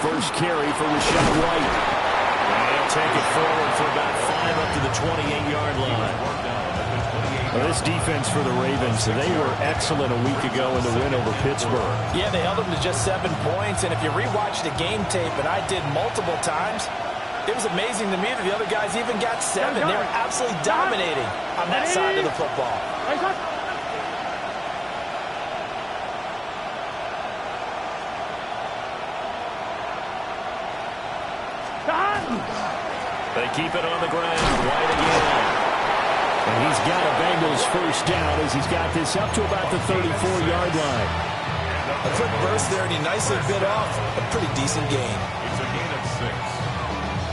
first carry for Rachaad White. And he'll take it forward for about 5 up to the 28-yard line. Well, this defense for the Ravens, they were excellent a week ago in the win over Pittsburgh. Yeah, they held them to just 7 points. And if you rewatch the game tape, and I did multiple times, it was amazing to me that the other guys even got 7. They were absolutely dominating on that side of the football. They keep it on the ground. White again. And he's got a Bengals first down as he's got this up to about the 34-yard line. A quick burst there, and he nicely bit off a pretty decent gain. It's a gain of 6.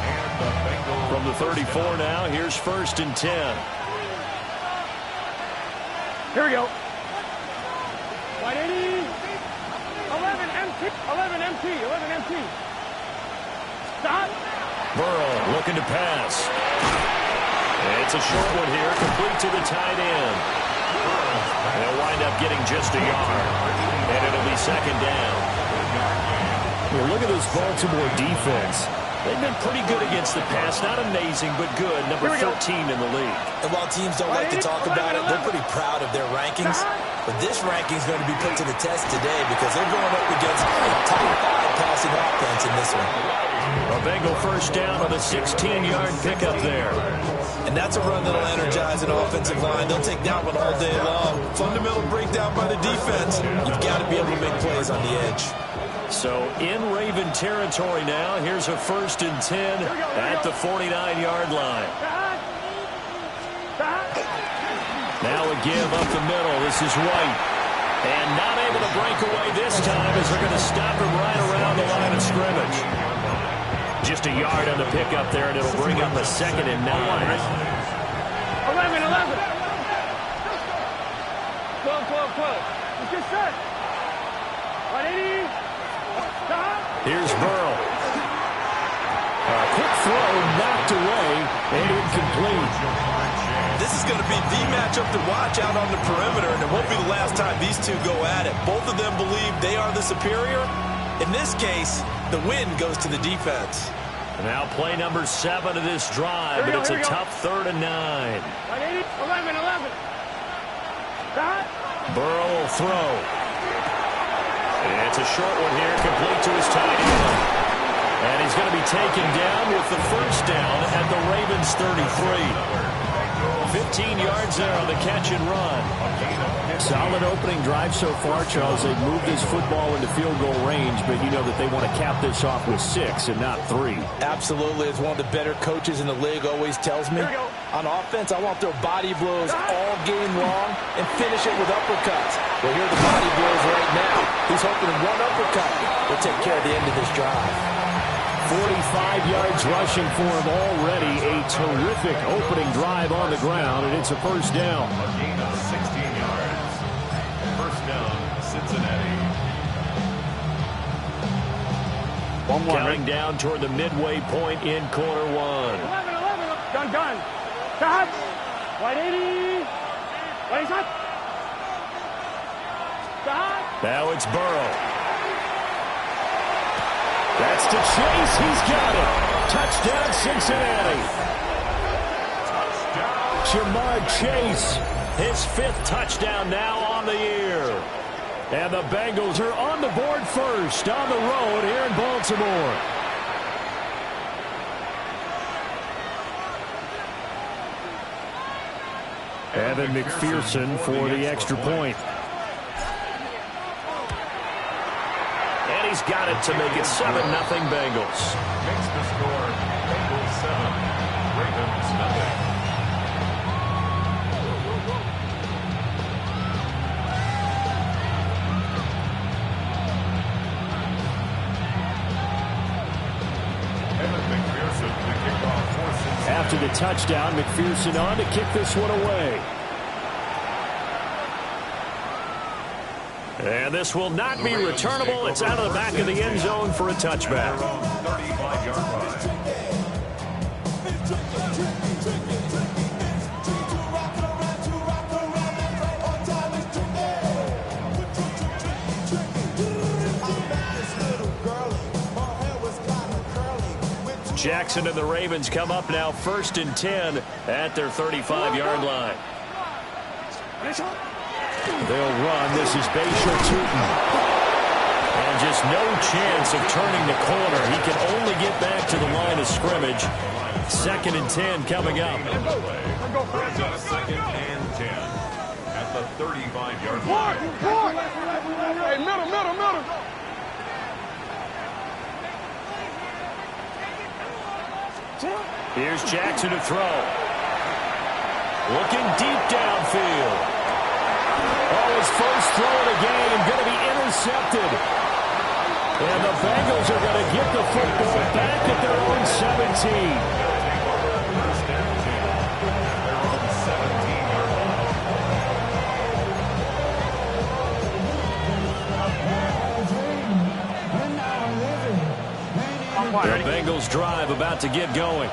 And the Bengals from the 34 now, here's 1st and 10. Here we go. 180. 11 MT. 11 MT. 11 MT. Stop. Burrow looking to pass. It's a short one here, complete to the tight end. They'll wind up getting just a yard, and it'll be 2nd down. Well, look at this Baltimore defense. They've been pretty good against the pass. Not amazing, but good. Number 13 in the league. And while teams don't like to talk about it, they're pretty proud of their rankings. But this ranking is going to be put to the test today because they're going up against a top 5 passing offense in this one. A Bengal first down on a 16-yard pickup there. And that's a run that'll energize an offensive line. They'll take that one all day long. Fundamental breakdown by the defense. You've got to be able to make plays on the edge. So in Raven territory now. Here's a 1st and 10 at the 49-yard line. Now a give up the middle. This is White. And not able to break away this time as they're going to stop him right around the line of scrimmage. Just a yard on the pickup there, and it'll bring up a 2nd and 9. 11, 11. 12, 12, 12. It's just set. 180. Stop. Here's Burrow. A quick throw knocked away and incomplete. This is going to be the matchup to watch out on the perimeter, and it won't be the last time these two go at it. Both of them believe they are the superior. In this case, the win goes to the defense. Now play number 7 of this drive, but it's a tough 3rd and 9. 180. 11, 11. Stop. Burrow will throw. It's a short one here, complete to his tight end. And he's going to be taken down with the first down at the Ravens 33. 15 yards there on the catch and run. Solid opening drive so far, Charles. They've moved this football into field goal range, but you know that they want to cap this off with 6 and not 3. Absolutely. As one of the better coaches in the league always tells me, on offense, I want their body blows all game long and finish it with uppercuts. Well, here are the body blows right now. He's hoping one uppercut will take care of the end of this drive. 45 yards rushing for him already. A terrific opening drive on the ground, and it's a first down. a gain of 16 yards. First down, Cincinnati. Counting down toward the midway point in quarter 1. 11, 11. Done. Stop. 180. 20 shot. Stop. Now it's Burrow. That's to Chase. He's got it. Touchdown, Cincinnati. Jamar Chase, his 5th touchdown now on the year. And the Bengals are on the board first on the road here in Baltimore. Evan McPherson for the extra point. And he's got it to make it 7-0 Bengals. Makes the score Bengals 7, Ravens nothing. Evan McPherson to kick off for Cincinnati. After the touchdown, McPherson on to kick this one away. And this will not be returnable. It's out of the back of the end zone for a touchback. 35-yard line. Jackson and the Ravens come up now 1st and 10 at their 35-yard line. They'll run. This is Bashir Tootin. And just no chance of turning the corner. He can only get back to the line of scrimmage. 2nd and 10 coming up. It's on 2nd and 10 at the 35-yard line. Hey, middle. Here's Jackson to throw. Looking deep downfield. Oh, his first throw of the game going to be intercepted. And the Bengals are going to get the football back at their own 17. First and 10 at their own 17-yard line. The Bengals drive about to get going.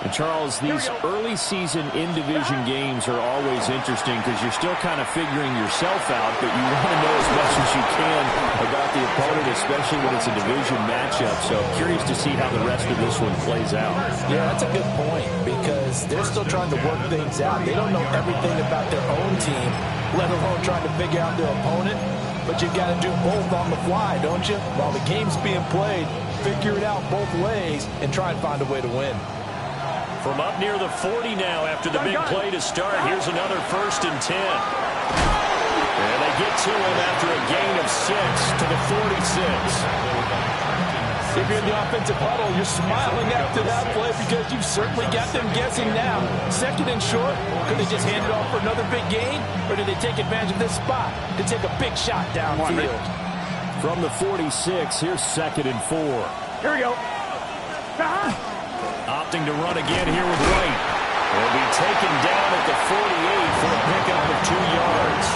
And Charles, these early season in-division games are always interesting because you're still kind of figuring yourself out, but you want to know as much as you can about the opponent, especially when it's a division matchup. So curious to see how the rest of this one plays out. Yeah, that's a good point because they're still trying to work things out. They don't know everything about their own team, let alone trying to figure out their opponent. But you got to do both on the fly, don't you? While the game's being played, figure it out both ways and try and find a way to win. From up near the 40 now after the big play to start. Here's another 1st and 10. And they get to him after a gain of 6 to the 46. If you're in the offensive huddle, you're smiling after that play because you've certainly got them guessing now. 2nd and short, could they just hand it off for another big gain? Or do they take advantage of this spot to take a big shot downfield? From the 46, here's 2nd and 4. Here we go. Opting to run again here with Wright. He'll be taken down at the 48 for a pickup of 2 yards.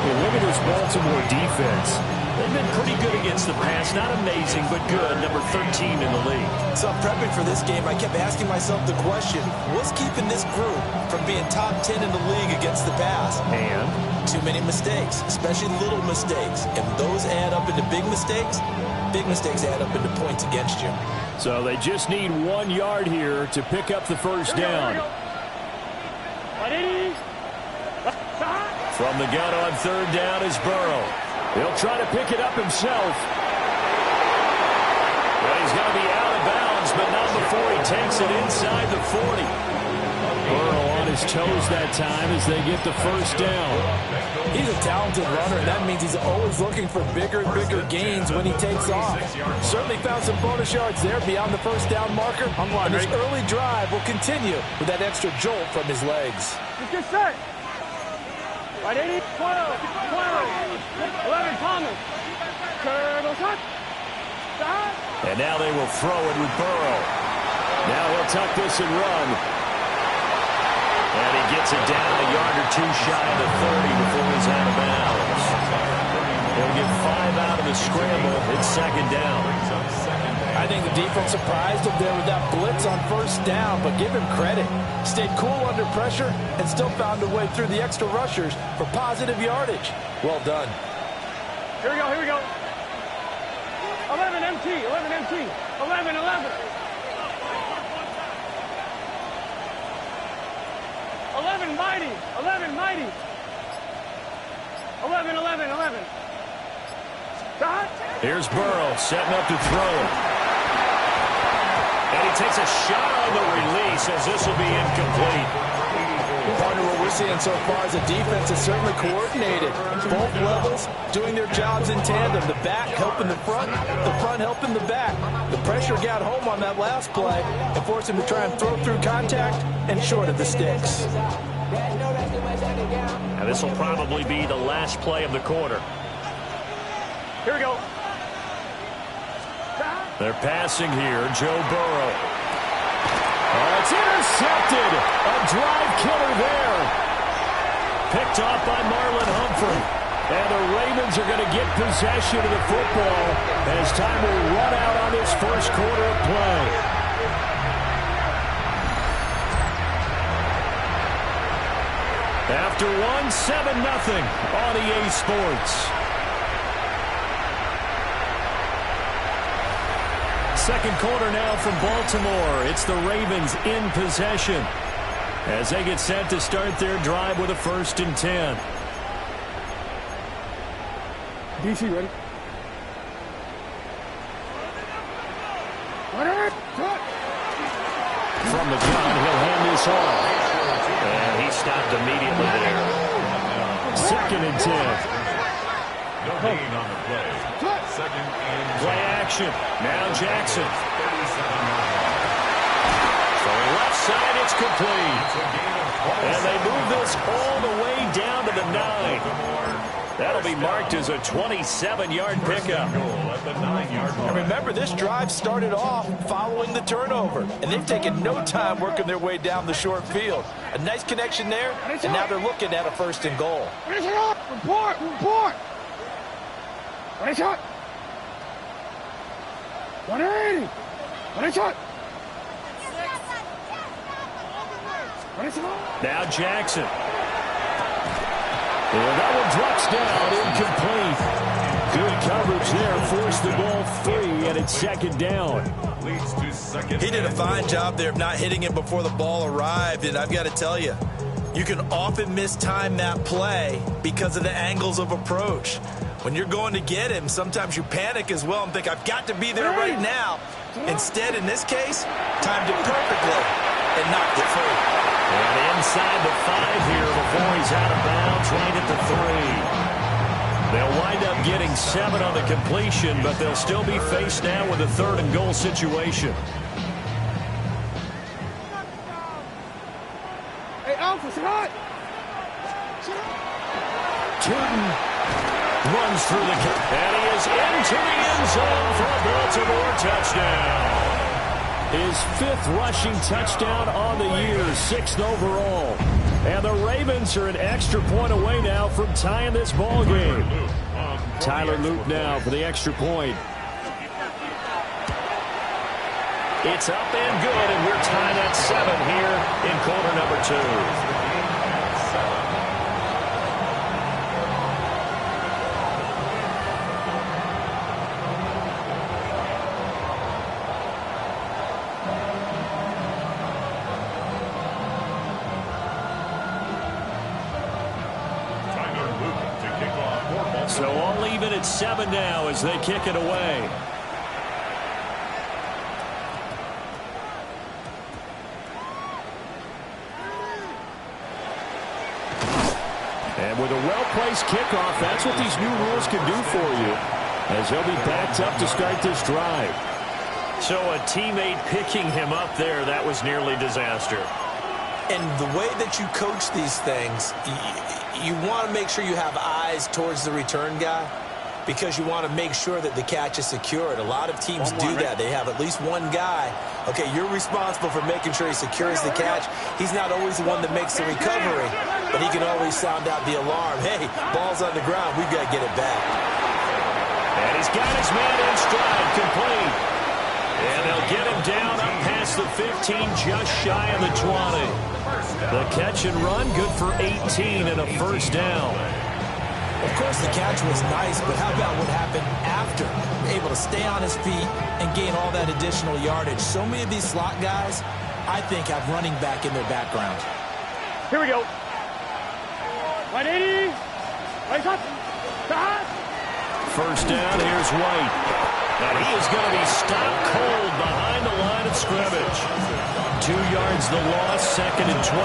Well, look at this Baltimore defense. They've been pretty good against the pass. Not amazing, but good. Number 13 in the league. So prepping for this game, I kept asking myself the question, what's keeping this group from being top 10 in the league against the pass? And too many mistakes, especially little mistakes. And those add up into big mistakes. Big mistakes add up into points against you. so they just need 1 yard here to pick up the first down. From the gun on 3rd down is Burrow. He'll try to pick it up himself. Well, he's going to be out of bounds, but not before he takes it inside the 40. Burrow on his toes that time as they get the first down. He's a talented runner, and that means he's always looking for bigger and bigger gains when he takes off. Certainly found some bonus yards there beyond the first down marker. And this early drive will continue with that extra jolt from his legs. Get set. Right 80, 12, 11, Thomas. Turtle shot. Stop. And now they will throw it with Burrow. Now he'll tuck this and run. And he gets it down a yard or 2 shy of the 30 before he's out of bounds. He'll get 5 out of the scramble. It's 2nd down. I think the defense surprised him there with that blitz on 1st down, but give him credit. Stayed cool under pressure and still found a way through the extra rushers for positive yardage. Well done. Here we go, here we go. 11 MT, 11 MT, 11, 11. 11 mighty, 11 mighty. 11, 11, 11. Stop. Here's Burrow setting up to throw. And he takes a shot on the release as this will be incomplete. Partner, what we're seeing so far is the defense is certainly coordinated. Both levels doing their jobs in tandem. The back helping the front helping the back. The pressure got home on that last play and forced him to try and throw through contact and short of the sticks. And this will probably be the last play of the quarter. Here we go. They're passing here. Joe Burrow. Oh, it's intercepted. A drive killer there. Picked off by Marlon Humphrey. And the Ravens are going to get possession of the football as time will run out on this first quarter of play. After 7-0 on EA Sports. second quarter now from Baltimore. It's the Ravens in possession as they get set to start their drive with a 1st and 10. DC, ready? From the gun, he'll hand this off. And he stopped immediately there. 2nd and 10. No gain on the play. 2nd and 10. Play action. Now Jackson. So left side, it's complete. And they move this all the way down to the 9. That'll be marked as a 27-yard pickup. And remember, this drive started off following the turnover, and they've taken no time working their way down the short field. A nice connection there, and now they're looking at a 1st and goal. Report! What a shot! 180! What a shot! Now Jackson. And that one drops down, incomplete. Good coverage there, forced the ball free, and it's 2nd down. He did a fine job there of not hitting it before the ball arrived, and I've got to tell you, you can often mistime that play because of the angles of approach. When you're going to get him, sometimes you panic as well and think, I've got to be there right now. Instead, in this case, timed it perfectly and knocked it free. And inside the 5 here before he's out of bounds, right at the 3. They'll wind up getting 7 on the completion, but they'll still be faced now with a 3rd and goal situation. Hey, Alpha, shot! Turton runs through the gap, and he is into the end zone for a Baltimore touchdown. His 5th rushing touchdown on the year, 6th overall. And the Ravens are an extra point away now from tying this ball game. Tyler Luke now for the extra point. It's up and good, and we're tied at 7 here in quarter number 2. So all even at 7 now as they kick it away. And with a well-placed kickoff, that's what these new rules can do for you, as he'll be backed up to start this drive. So a teammate picking him up there, that was nearly disaster. And the way that you coach these things, you want to make sure you have eyes towards the return guy because you want to make sure that the catch is secured. A lot of teams do that. They have at least one guy. Okay, you're responsible for making sure he secures the catch. He's not always the one that makes the recovery, but he can always sound out the alarm. Hey, ball's on the ground. We've got to get it back. And he's got his man in stride, complete. And they'll get him down up past the 15, just shy of the 20. The catch and run, good for 18 and a 1st down. Of course, the catch was nice, but how about what happened after? Able to stay on his feet and gain all that additional yardage. So many of these slot guys, I think, have running back in their background. Here we go. 180. Right up. Stop. 1st down, here's White. And he is going to be stopped cold behind the line of scrimmage. 2 yards the loss, 2nd and 12.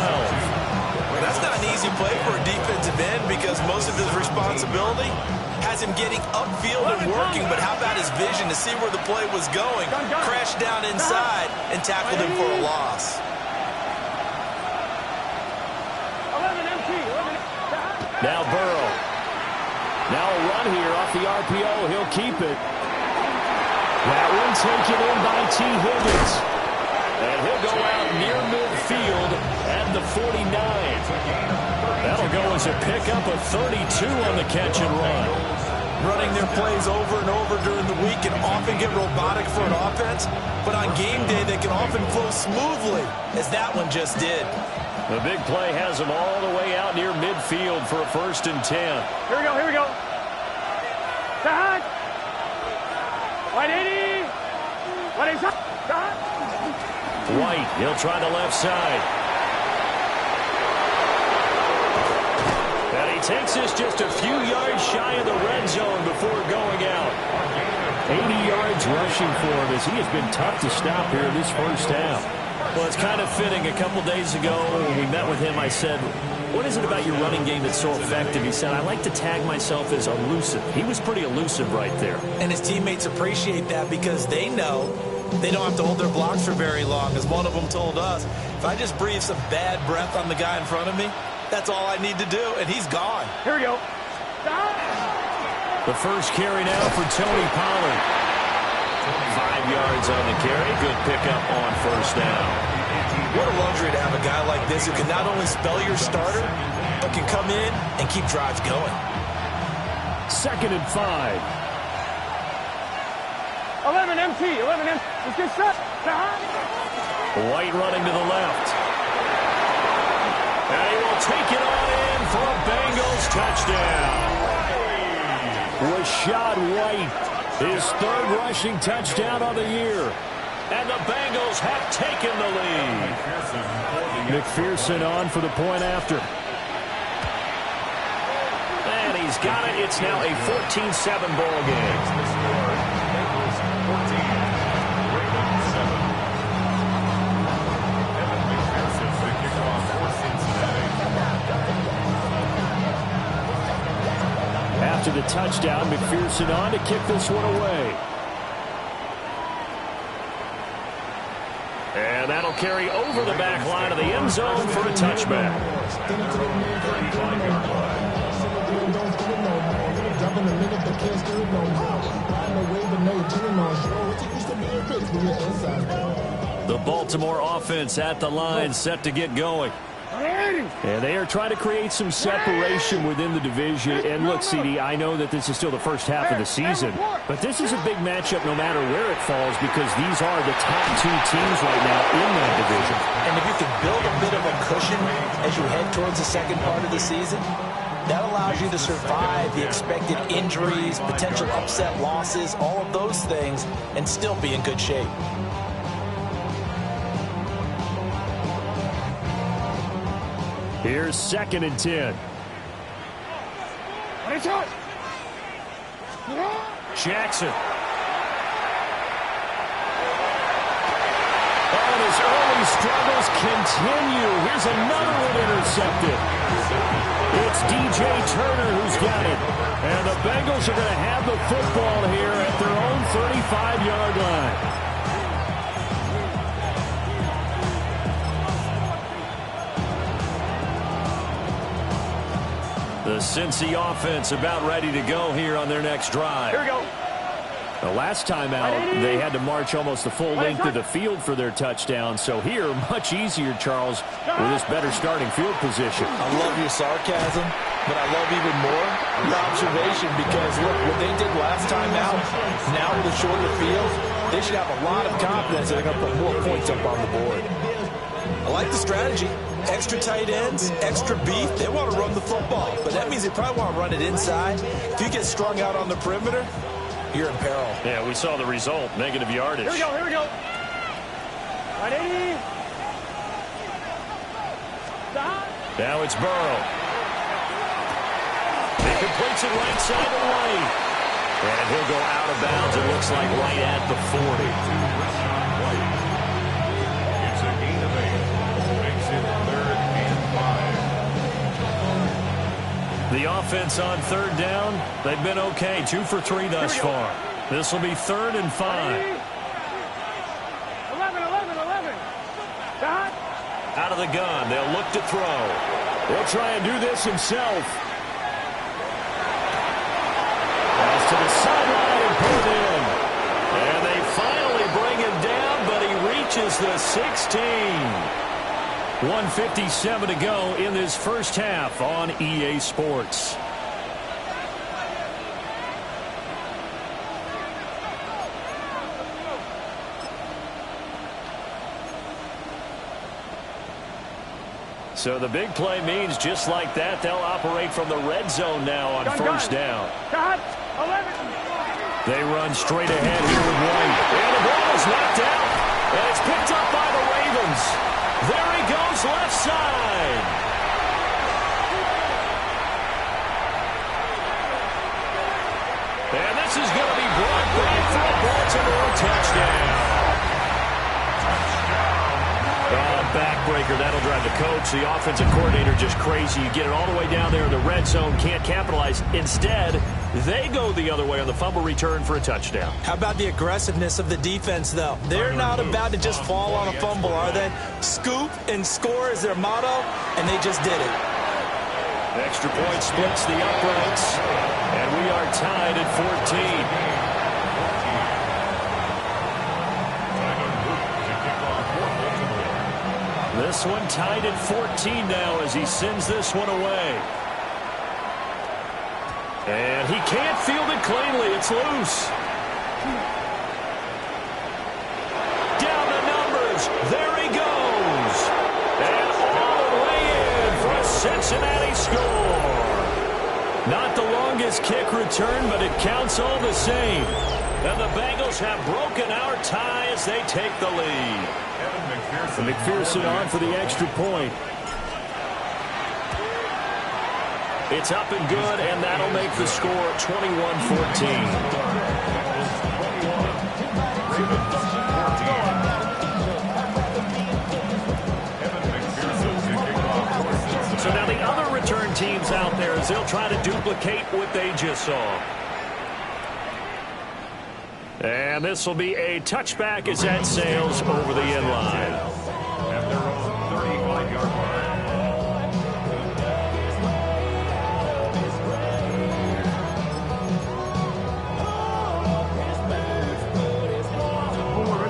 Well, that's not an easy play for a defensive end because most of his responsibility has him getting upfield and working, but how about his vision to see where the play was going? Crashed down inside and tackled him for a loss. 11 empty. Now Burrow. Now a run here off the RPO. He'll keep it. That one taken in by T. Higgins. And he'll go out near midfield at the 49. That'll go as a pickup of 32 on the catch and run. Running their plays over and over during the week can often get robotic for an offense, but on game day they can often flow smoothly, as that one just did. The big play has them all the way out near midfield for a 1st and 10. Here we go, here we go. Side. 180. White, he'll try the left side. And he takes this just a few yards shy of the red zone before going out. 80 yards rushing for him as he has been tough to stop here in this first half. Well, it's kind of fitting. A couple days ago when we met with him, I said, what is it about your running game that's so effective? He said, I like to tag myself as elusive. He was pretty elusive right there. And his teammates appreciate that because they know they don't have to hold their blocks for very long. As one of them told us, if I just breathe some bad breath on the guy in front of me, that's all I need to do, and he's gone. Here we go. The first carry now for Tony Pollard. 5 yards on the carry. Good pickup on first down. What a luxury to have a guy like this who can not only spell your starter, but can come in and keep drives going. 2nd and 5. 11 MT. 11 MT. Let's get set. White running to the left. And he will take it on in for a Bengals touchdown. Rachaad White, his 3rd rushing touchdown on the year. And the Bengals have taken the lead. McPherson on for the point after. And he's got it. It's now a 14-7 ball game. Bengals 14, Ravens 7. Evan McPherson, the kickoff for Cincinnati. After the touchdown, McPherson on to kick this one away. And that'll carry over the back line of the end zone for a touchback. 35-yard line. The Baltimore offense at the line, set to get going. And they are trying to create some separation within the division. And look, CD, I know that this is still the first half of the season, but this is a big matchup no matter where it falls because these are the top 2 teams right now in that division. And if you can build a bit of a cushion as you head towards the second part of the season, that allows you to survive the expected injuries, potential upset losses, all of those things, and still be in good shape. Here's 2nd and 10. Jackson. And his early struggles continue. Here's another one intercepted. It's DJ Turner who's got it. And the Bengals are going to have the football here at their own 35-yard line. The Cincy offense about ready to go here on their next drive. Here we go. The last time out, they had to march almost the full length of the field for their touchdown. So here, much easier, Charles, with this better starting field position. I love your sarcasm, but I love even more your observation because, look, what they did last time out, now with a shorter field, they should have a lot of confidence that they're going to put more points up on the board. I like the strategy. Extra tight ends, extra beef. They want to run the football, but that means they probably want to run it inside. If you get strung out on the perimeter, you're in peril. Yeah, we saw the result. Negative yardage. Here we go. Here we go. 180. Now it's Burrow. He completes it right side to White. And he'll go out of bounds, it looks like, right at the 40. It's a gain of 8. Makes it 3rd and 5. The offense on 3rd down, they've been okay. 2 for 3 thus far. This will be 3rd and 5. 11. Out of the gun, they'll look to throw. He'll try and do this himself. Pass to the sideline and put it in. And they finally bring him down, but he reaches the 16. 1:57 to go in this first half on EA Sports. So the big play means just like that, they'll operate from the red zone now on first down. Cut. 11. They run straight ahead here with White. And the ball is knocked out. And it's picked up by the Ravens. There he goes left side. And this is going to be brought back for a Baltimore touchdown. Backbreaker, that'll drive the coach, the offensive coordinator, just crazy. You get it all the way down there in the red zone, can't capitalize. Instead, they go the other way on the fumble return for a touchdown. How about the aggressiveness of the defense, though? They're not about to just fall on a fumble, are they? Scoop and score is their motto, and they just did it. Extra point splits the uprights, and we are tied at 14. This one tied at 14 now as he sends this one away. And he can't field it cleanly. It's loose. Down the numbers. There he goes. And all the way in for a Cincinnati score. Not the longest kick return, but it counts all the same. And the Bengals have broken our tie as they take the lead. McPherson on for the extra point. It's up and good, and that'll make the score 21-14. So now the other return teams out there as they'll try to duplicate what they just saw. And this will be a touchback as that sails over the end line. At their own 35-yard line.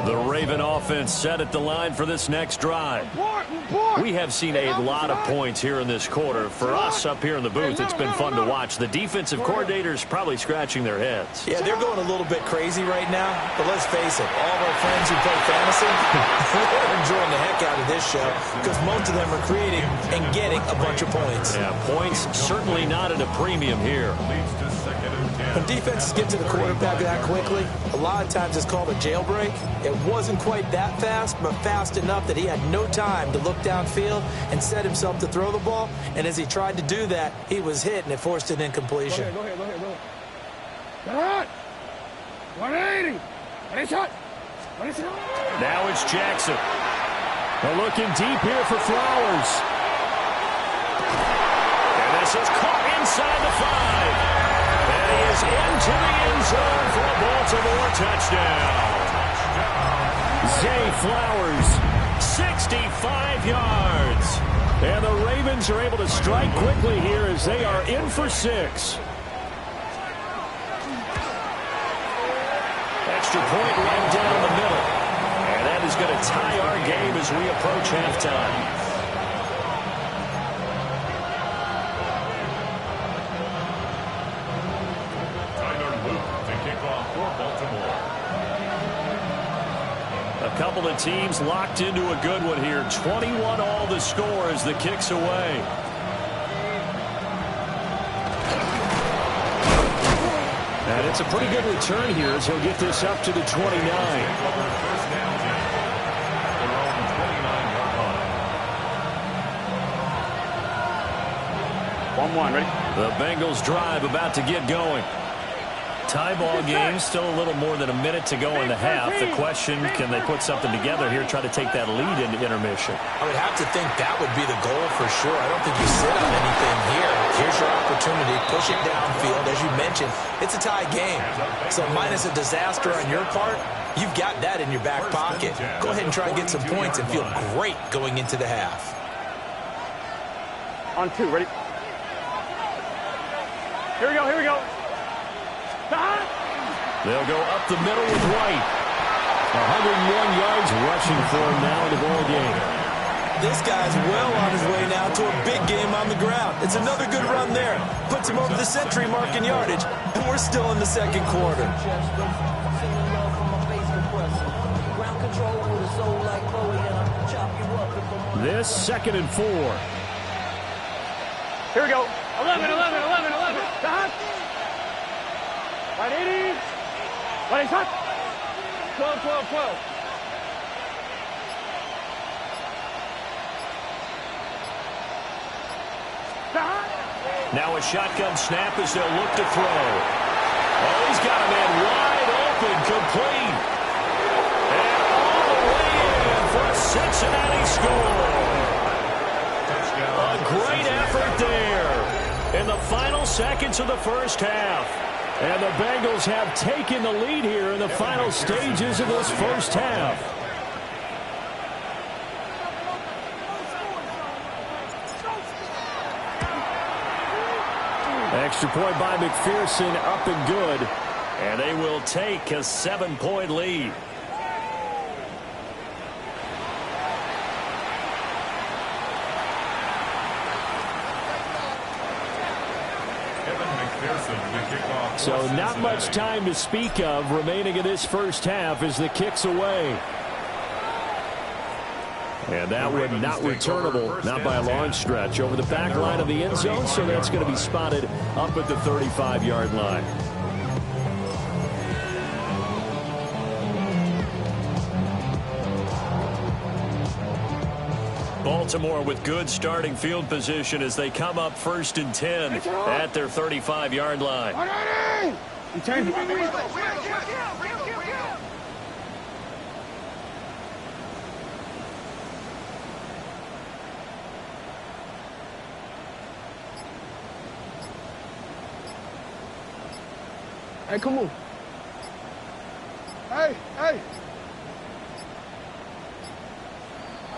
The Raven offense set at the line for this next drive. We have seen a lot of points here in this quarter. For us up here in the booth, it's been fun to watch. The defensive coordinators probably scratching their heads. Yeah, they're going a little bit crazy right now, but let's face it, all of our friends who play fantasy, they're enjoying the heck out of this show because most of them are creating and getting a bunch of points. Yeah, points certainly not at a premium here. Leads to second and 10. When defenses get to the quarterback that quickly, a lot of times it's called a jailbreak. It wasn't quite that fast, but fast enough that he had no time to look downfield and set himself to throw the ball. And as he tried to do that, he was hit, and it forced an incompletion. Go ahead. All right. 180. Ready, shot. Now it's Jackson. They're looking deep here for Flowers. And this is caught inside the 5. And he is into the end zone for a Baltimore touchdown. Zay Flowers, 65 yards. And the Ravens are able to strike quickly here as they are in for 6. Extra point right down the middle. And that is going to tie our game as we approach halftime. A couple of teams locked into a good one here. 21 all the score as the kick's away. And it's a pretty good return here as he'll get this up to the 29. 1-1, ready? The Bengals drive about to get going. Tie ball game, still a little more than a minute to go in the half. The question, can they put something together here, try to take that lead into intermission? I would have to think that would be the goal for sure. I don't think you sit on anything here. Here's your opportunity. Push it downfield. As you mentioned, it's a tie game. So minus a disaster on your part, you've got that in your back pocket. Go ahead and try and get some points and feel great going into the half. On 2, ready? Here we go. They'll go up the middle with White. 101 yards rushing for him now in the ball game. This guy's well on his way now to a big game on the ground. It's another good run there. Puts him over the century mark in yardage, and we're still in the second quarter. This 2nd and 4. Here we go. 11. Right, 80. Ready, shot. 12, 12, 12. Now a shotgun snap as they'll look to throw. Oh, he's got a man wide open, complete. And all the way in for a Cincinnati score. A great effort there in the final seconds of the first half. And the Bengals have taken the lead here in the final stages of this first half. Extra point by McPherson, up and good. And they will take a 7-point lead. So not much time to speak of remaining in this first half as the kick's away. And that one not returnable, not by a long stretch, over the back line of the end zone, so that's going to be spotted up at the 35-yard line. Baltimore with good starting field position as they come up 1st and 10 at their 35-yard line. Hey, come on. Hey, hey.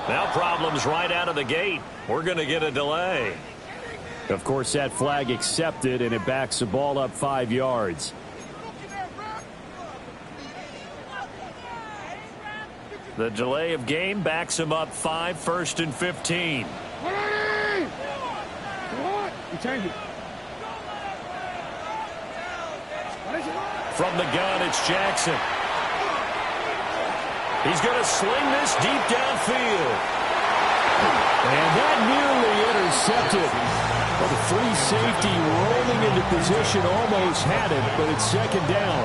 Now problems right out of the gate. We're going to get a delay. Of course, that flag accepted, and it backs the ball up 5 yards. The delay of game backs him up 5, 1st and 15. What? You change it. From the gun, it's Jackson. He's going to sling this deep downfield. And that nearly intercepted. But the free safety rolling into position almost had it, but it's 2nd down.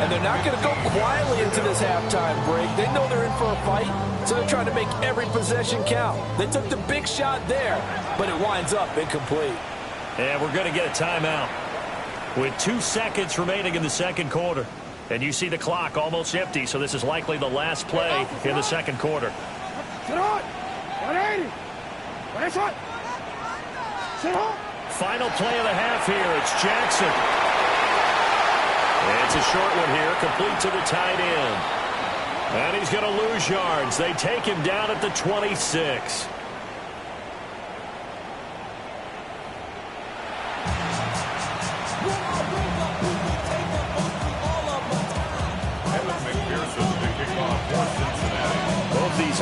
And they're not going to go quietly into this halftime break. They know they're in for a fight, so they're trying to make every possession count. They took the big shot there, but it winds up incomplete. And we're going to get a timeout with 2 seconds remaining in the second quarter. And you see the clock almost empty, so this is likely the last play in the second quarter. Sit on. 180. What is it? Sit on. Final play of the half here. It's Jackson. It's a short one here, complete to the tight end. And he's going to lose yards. They take him down at the 26.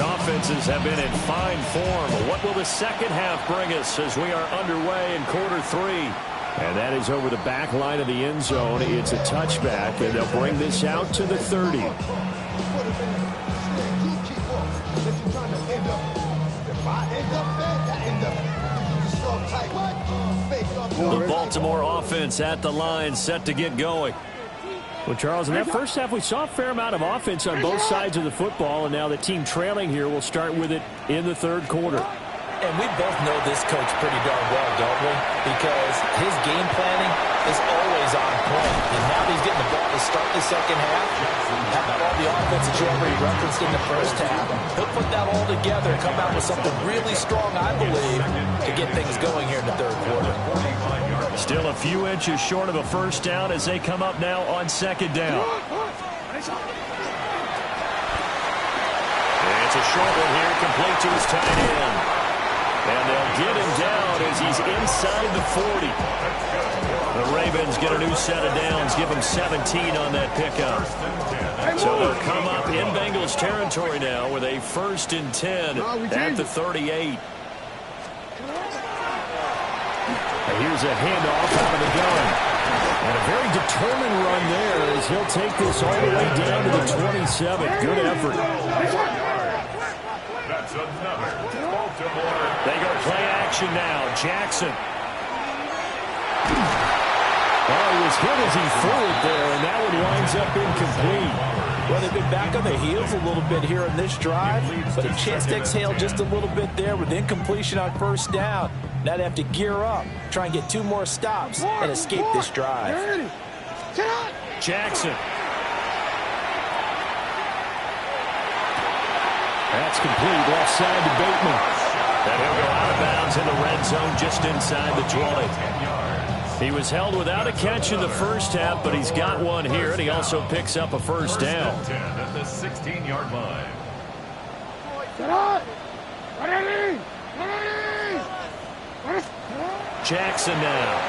Offenses have been in fine form. What will the second half bring us as we are underway in quarter 3? And that is over the back line of the end zone. It's a touchback, and they'll bring this out to the 30. The Baltimore offense at the line, set to get going. Well, Charles, in that first half, we saw a fair amount of offense on both sides of the football, and now the team trailing here will start with it in the third quarter. And we both know this coach pretty darn well, don't we? Because his game planning is always on point. And now he's getting the ball to start the second half. How about all the offense that you already referenced in the first half? He'll put that all together and come out with something really strong, I believe, to get things going here in the third quarter. Still a few inches short of a first down as they come up now on 2nd down. It's a short one here, complete to his tight end. And they'll get him down as he's inside the 40. The Ravens get a new set of downs, give him 17 on that pickup. So they'll come up in Bengals territory now with a 1st and 10 at the 38. Here's a handoff out of the gun. And a very determined run there as he'll take this all the way down to the 27. Good effort. That's another Baltimore. They go play action now. Jackson. Oh, he was hit as he threw it there, and that one winds incomplete. Well, they've been back on their heels a little bit here in this drive, but a chance to exhale just a little bit there with incompletion on first down. Now they have to gear up, try and get 2 more stops, and escape this drive. Jackson. That's complete, left side to Bateman. And he'll go out of bounds in the red zone just inside the 20. He was held without a catch in the first half, but he's got one here, and he also picks up a first down. 10 at the 16-yard line. Jackson now.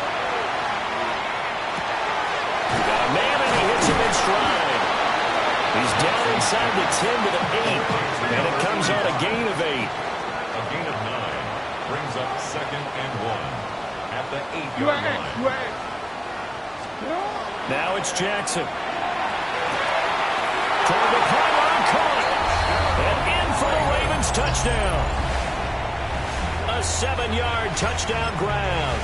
Got a man, and he hits him in stride. He's down inside the 10 to the 8, and it comes on a gain of 8. A gain of 9 brings up 2nd and 1 at the 8-yard line. Now it's Jackson. Toward the pylon, caught. And in for the Ravens touchdown. A 7-yard touchdown grab.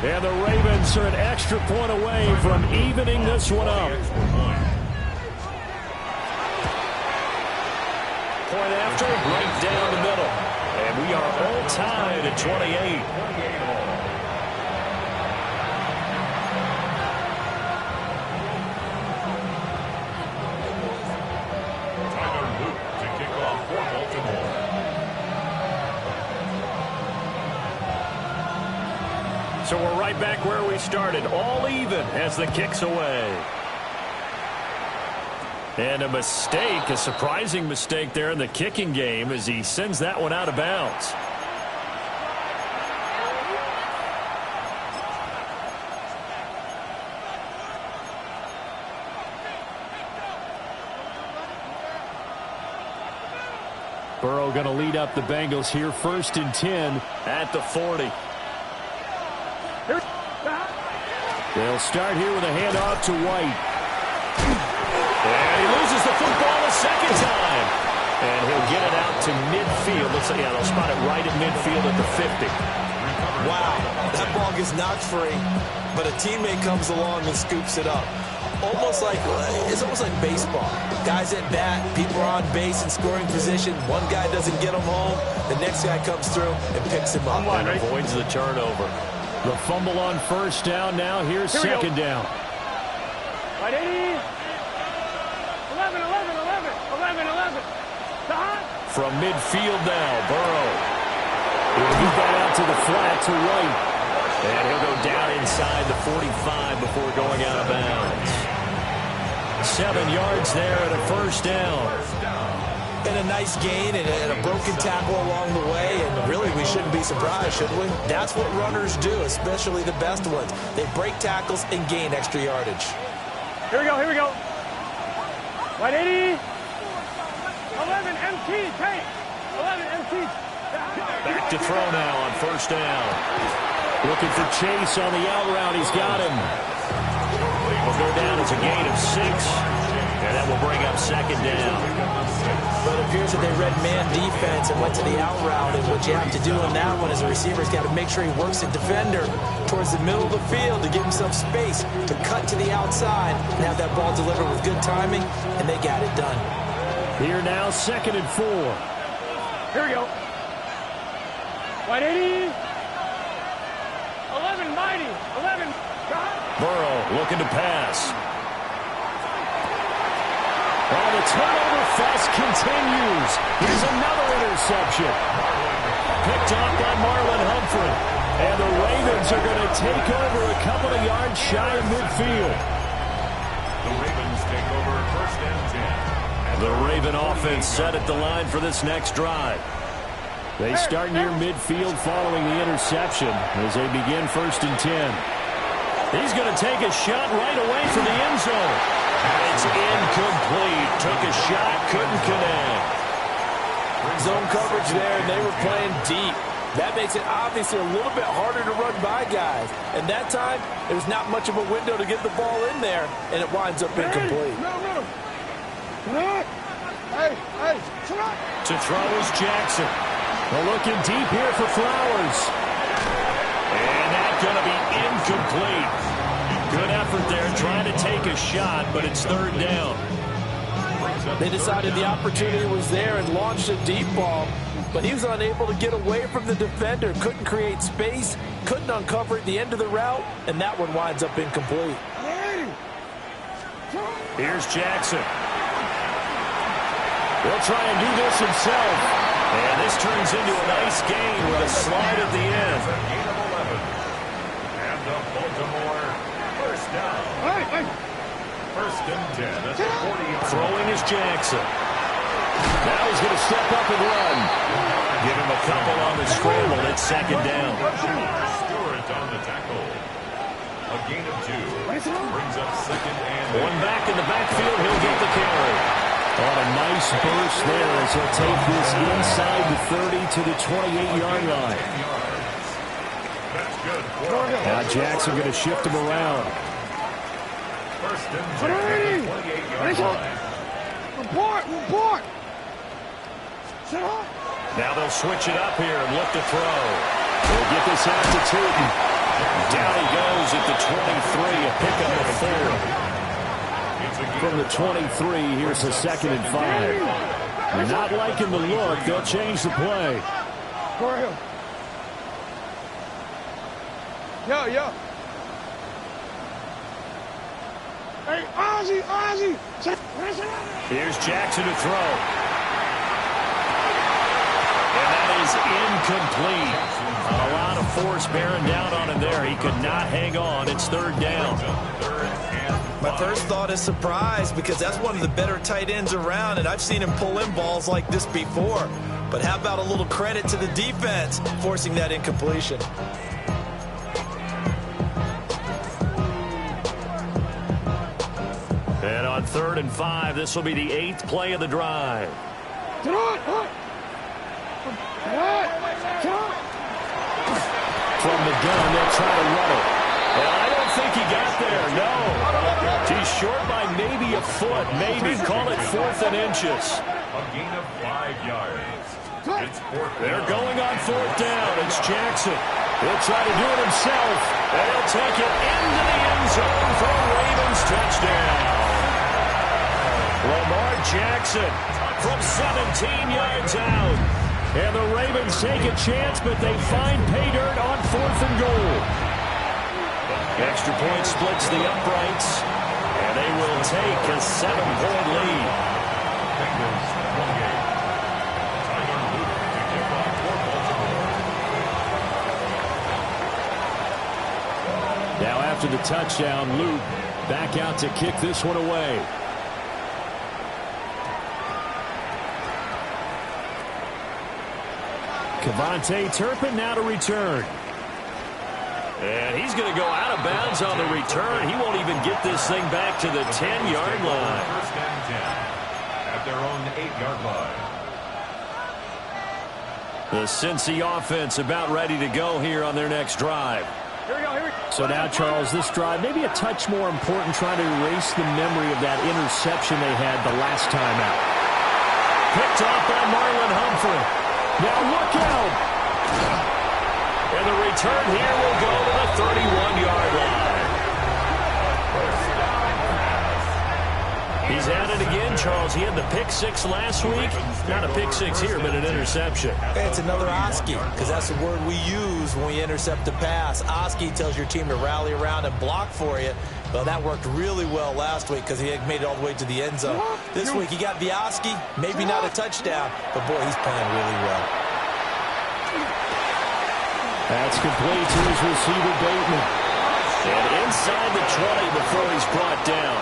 And the Ravens are an extra point away from evening this one up. Point after, right down the middle. And we are all tied at 28. Tyler Luke to kick off for Baltimore. So we're right back where we started, all even as the kick's away. And a mistake, a surprising mistake there in the kicking game as he sends that one out of bounds. Burrow going to lead up the Bengals here, 1st and 10 at the 40. They'll start here with a handoff to White. And he loses the football a second time. And he'll get it out to midfield. Looks like, yeah, they'll spot it right at midfield at the 50. Wow, that ball gets knocked free, but a teammate comes along and scoops it up. It's almost like baseball. Guys at bat, people are on base in scoring position. One guy doesn't get him home. The next guy comes through and picks him up. And avoids the turnover. The fumble on first down now. Here's second down. Right, 80. 11. From midfield now, Burrow. He'll get that out to the flat to White. And he'll go down inside the 45 before going out of bounds. 7 yards there and a first down. And a nice gain and a broken tackle along the way. And really, we shouldn't be surprised, should we? That's what runners do, especially the best ones. They break tackles and gain extra yardage. Here we go. Right, 80. 11 MT, tank. 11 MT. Back to throw now on first down. Looking for Chase on the out route. He's got him. Will go down as a gain of 6. And that will bring up second down. But it appears that they read man defense and went to the out route. And what you have to do on that one as a receiver's got to make sure he works the defender towards the middle of the field to give himself space to cut to the outside and have that ball delivered with good timing. And they got it done. Here now, 2nd and 4. Here we go. Right, 80. 11 mighty. 11. Burrow looking to pass. Well, the turnover fest continues. Here's another interception. Picked off by Marlon Humphrey. And the Ravens are going to take over a couple of yards shy of midfield. The Ravens take over 1st and 10. The Raven offense set at the line for this next drive. They start near midfield following the interception as they begin 1st and 10. He's going to take a shot right away from the end zone. It's incomplete. Took a shot, couldn't connect. Zone coverage there, and they were playing deep. That makes it obviously a little bit harder to run by guys. And that time, there's not much of a window to get the ball in there, and it winds up incomplete. To throw is Jackson. Well, looking deep here for Flowers. And that's going to be incomplete. Good effort there, trying to take a shot, but it's third down. They decided the opportunity was there and launched a deep ball, but he was unable to get away from the defender, couldn't create space, couldn't uncover at the end of the route, and that one winds up incomplete. Here's Jackson. He'll try and do this himself. And this turns into a nice gain with a slide at the end. And the Baltimore first down. First and 10 at the 40. Throwing is Jackson. Now he's going to step up and run. Give him a couple on the scramble. It's second down. Stewart on the tackle. A gain of 2. Brings up second and 8. One back in the backfield. He'll get the carry. On a nice burst there as he'll take this inside the 30 to the 28-yard line. That's good. Now Jackson going to shift him around. First and 10 at the 28-yard line. Report. Now they'll switch it up here and look to throw. They'll get this out to Tootin. Down he goes at the 23, a pickup of 4. From the 23, here's a 2nd and 5. Not liking the look, they'll change the play. Go ahead. Yo. Hey, Ozzie. Here's Jackson to throw. And that is incomplete. A lot of force bearing down on him there. He could not hang on. It's third down. My first thought is surprise, because that's one of the better tight ends around, and I've seen him pull in balls like this before. But how about a little credit to the defense forcing that incompletion? And on 3rd and 5, this will be the 8th play of the drive. From the gun, they'll try to run it. Well, I don't think he got there, no. He's short by maybe a foot, maybe. Call it 4th and inches. A gain of 5 yards. It's 4th down. They're going on 4th down. It's Jackson. He'll try to do it himself. And he'll take it into the end zone for a Ravens touchdown. Lamar Jackson from 17 yards out. And the Ravens take a chance, but they find pay dirt on 4th and goal. Extra point splits the uprights, and they will take a 7-point lead. Bengals 28. Tyler Luke to kick off for Baltimore. Now after the touchdown, Luke back out to kick this one away. Kevontae Turpin now to return. And he's going to go out of bounds on the return. He won't even get this thing back to the 10-yard line. First and 10 at their own 8-yard line. The Cincy offense about ready to go here on their next drive. Here we go. So now, Charles, this drive maybe a touch more important, trying to erase the memory of that interception they had the last time out. Picked off by Marlon Humphrey. Now look out. And the return here will go to the 31-yard line. He's at it again, Charles. He had the pick 6 last week. Not a pick 6 here, but an interception. It's another Oski, because that's the word we use when we intercept a pass. Oski tells your team to rally around and block for you. Well, that worked really well last week because he had made it all the way to the end zone. This week, he got the Oski, maybe not a touchdown, but boy, he's playing really well. That's complete to his receiver, Bateman. And inside the 20 before he's brought down.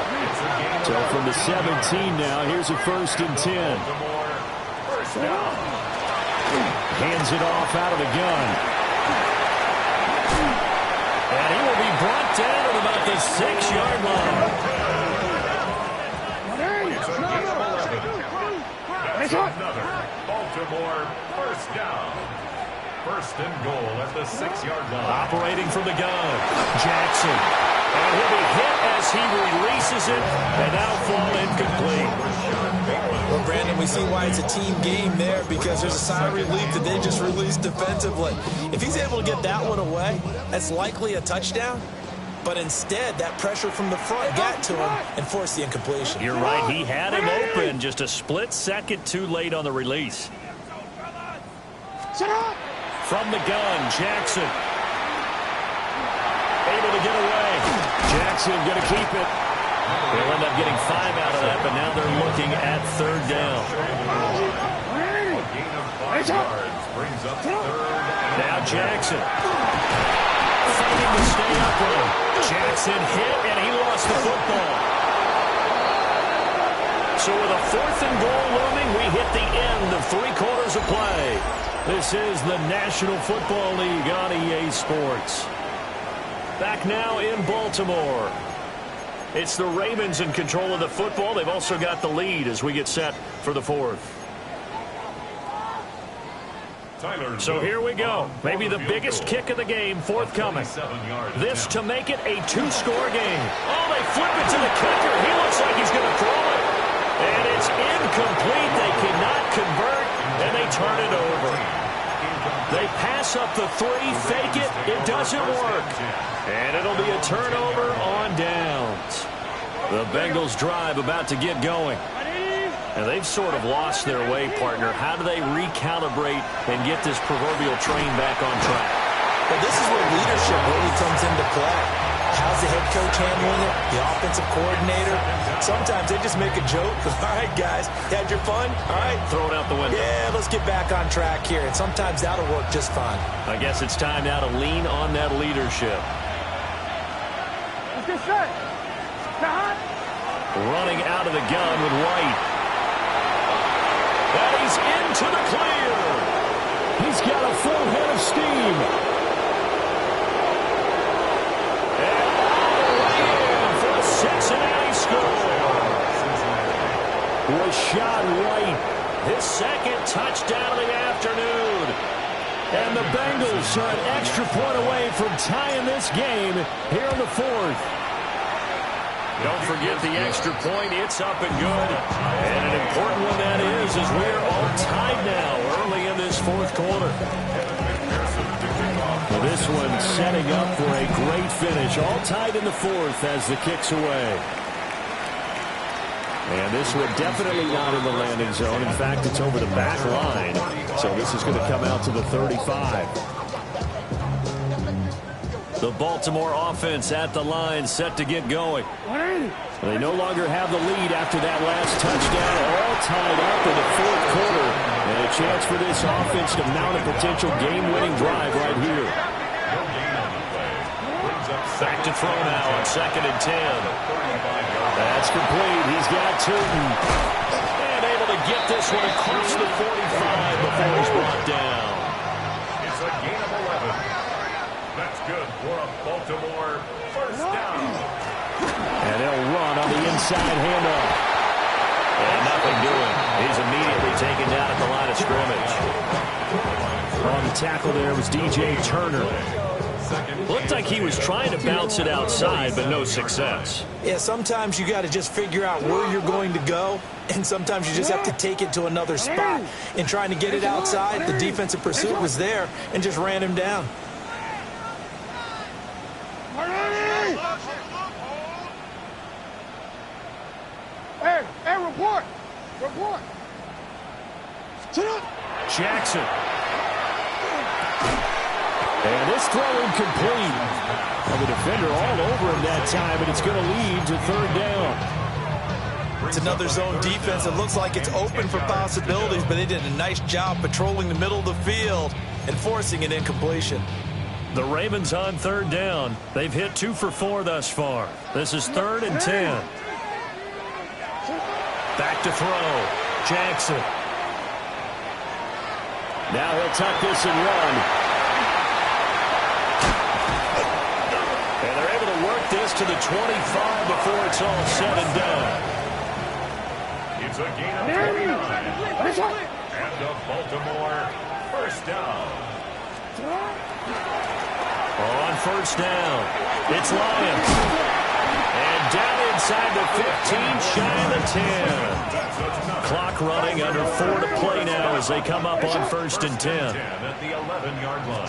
So from the 17 now, here's a 1st and 10. Hands it off out of the gun. And he will be brought down at about the 6-yard line. That's another Baltimore first down. 1st and goal at the 6-yard line. Operating from the gun, Jackson. And he'll be hit as he releases it, and that'll fall incomplete. Well, Brandon, we see why it's a team game there, because there's a sigh of relief that they just released defensively. If he's able to get that one away, that's likely a touchdown. but instead that pressure from the front got to him and forced the incompletion. You're right. He had him open. Just a split second too late on the release. From the gun, Jackson. Able to get away. Jackson going to keep it. They'll end up getting 5 out of that, but now they're looking at third down. Now Jackson. Fighting to stay upright. Jackson hit, and he lost the football. So with a 4th and goal looming, we hit the end of 3 quarters of play. This is the National Football League on EA Sports. Back now in Baltimore. It's the Ravens in control of the football. They've also got the lead as we get set for the 4th. So here we go. Maybe the biggest kick of the game forthcoming. This to make it a 2-score game. Oh, they flip it to the kicker. He looks like he's going to throw it. And it's incomplete. They cannot convert, and they turn it over. They pass up the 3, fake it. It doesn't work. And it'll be a turnover on downs. The Bengals drive about to get going. And they've sort of lost their way, partner. How do they recalibrate and get this proverbial train back on track? Well, this is where leadership really comes into play. How's the head coach handling it? The offensive coordinator? Sometimes they just make a joke. All right, guys, you had your fun? All right. Throw it out the window. Yeah, let's get back on track here. And sometimes that'll work just fine. I guess it's time now to lean on that leadership. Let's get set. Running out of the gun with White. And he's into the clear. He's got a full head of steam. And all the way in for a Cincinnati score. Rashad White, his 2nd touchdown of the afternoon. And the Bengals are an extra point away from tying this game here in the 4th. Don't forget the extra point. It's up and good. And an important one that is we're all tied now early in this 4th quarter. Well, this one setting up for a great finish. All tied in the 4th as the kick's away. And this one definitely not in the landing zone. In fact, it's over the back line. So this is going to come out to the 35. The Baltimore offense at the line, set to get going. They no longer have the lead after that last touchdown. All tied up in the 4th quarter. And a chance for this offense to mount a potential game-winning drive right here. Back to throw now on 2nd and 10. That's complete. He's got Tootin. And able to get this one across the 45 before he's brought down. It's a gain of 11. That's good for a Baltimore 1st down. And they'll run on the inside handoff. And nothing doing. He's immediately taken down at the line of scrimmage. On the tackle there was DJ Turner. Looked like he was trying to bounce it outside, but no success. Yeah, sometimes you got to just figure out where you're going to go, and sometimes you just have to take it to another spot. In trying to get it outside, the defensive pursuit was there and just ran him down. Hey, report. Sit up. Jackson. And this throw incomplete. And the defender all over him that time, and it's going to lead to 3rd down. It's another zone defense. It looks like it's open for possibilities, but they did a nice job patrolling the middle of the field and forcing an incompletion. The Ravens on 3rd down. They've hit 2 for 4 thus far. This is 3rd and 10. Back to throw. Jackson. Now he'll tuck this and run. And they're able to work this to the 25 before it's all said and done. It's a gain of 29. And a Baltimore 1st down. On 1st down, it's Lions. And down inside the 15, shy of the 10. Clock running, under 4 to play now as they come up on 1st and 10. At the 11-yard line.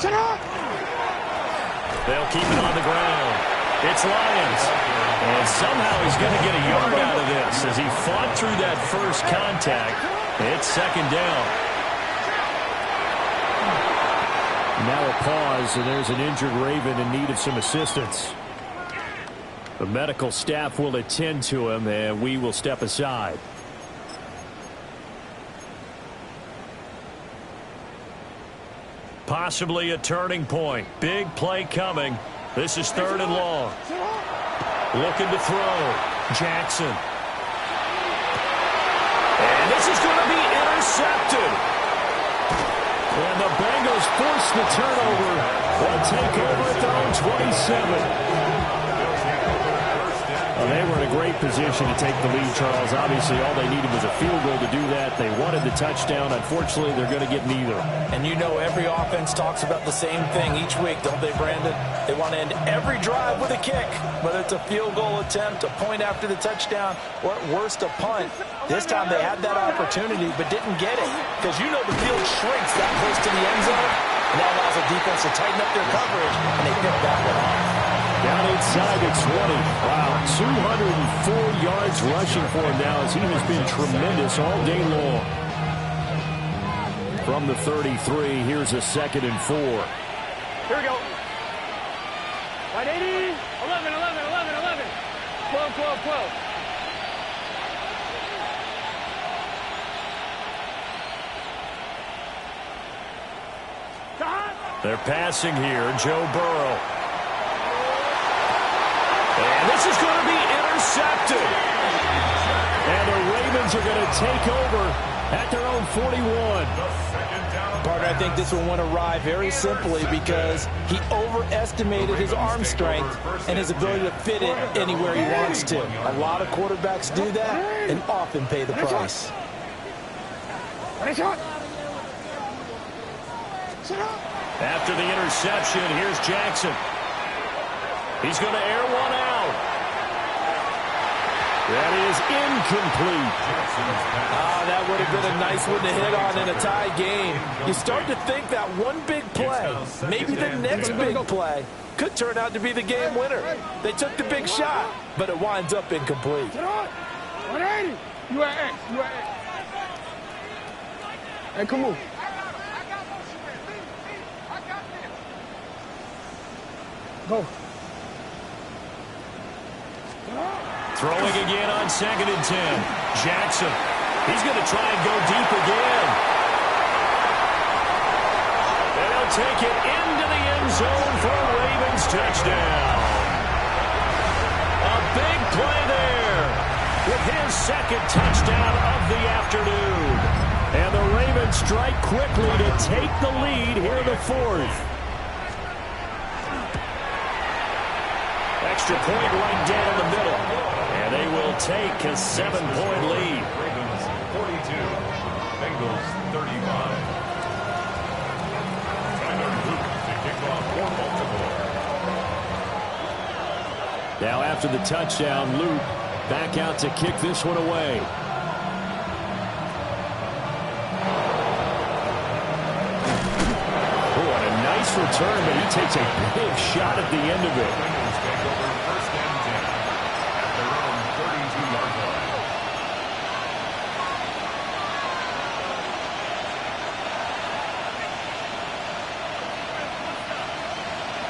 They'll keep it on the ground. It's Lions. And somehow he's going to get a yard out of this as he fought through that first contact. It's second down. Now a pause, and there's an injured Raven in need of some assistance. The medical staff will attend to him, and we will step aside. Possibly a turning point. Big play coming. This is 3rd and long. Looking to throw. Jackson. And this is going to be intercepted. And the Bengals force the turnover. They'll take over at their own 27. They were in a great position to take the lead, Charles. Obviously, all they needed was a field goal to do that. They wanted the touchdown. Unfortunately, they're going to get neither. And you know every offense talks about the same thing each week, don't they, Brandon? They want to end every drive with a kick, whether it's a field goal attempt, a point after the touchdown, or at worst, a punt. This time they had that opportunity but didn't get it because you know the field shrinks that close to the end zone, and that allows the defense to tighten up their coverage, and they pick that one off. Down inside the 20. Wow, 204 yards rushing for him now as he has been tremendous all day long. From the 33, here's a 2nd and 4. Here we go. 180. 11, 11, 11, 11. 12, 12, 12. They're passing here. Joe Burrow. And this is going to be intercepted. And the Ravens are going to take over at their own 41. Partner, I think this one went awry very simply because he overestimated his arm strength and his ability to fit it anywhere he wants to. A lot of quarterbacks do that and often pay the price. After the interception, here's Jackson. He's going to air one out. That is incomplete. That would have been a nice one to hit on in a tie game. You start to think that one big play, maybe the next big play, could turn out to be the game winner. They took the big shot, but it winds up incomplete. 180. You at X. You at X. Hey, come on. Go. Throwing again on 2nd and 10. Jackson. He's going to try and go deep again. And he'll take it into the end zone for a Ravens touchdown. A big play there with his 2nd touchdown of the afternoon. And the Ravens strike quickly to take the lead here in the 4th. Extra point right down the middle. And they will take a 7-point lead. Ravens 42, Bengals 35. Tyler Luke to kick off for Baltimore. Now after the touchdown, Luke back out to kick this one away. Oh, and a nice return, but he takes a big shot at the end of it.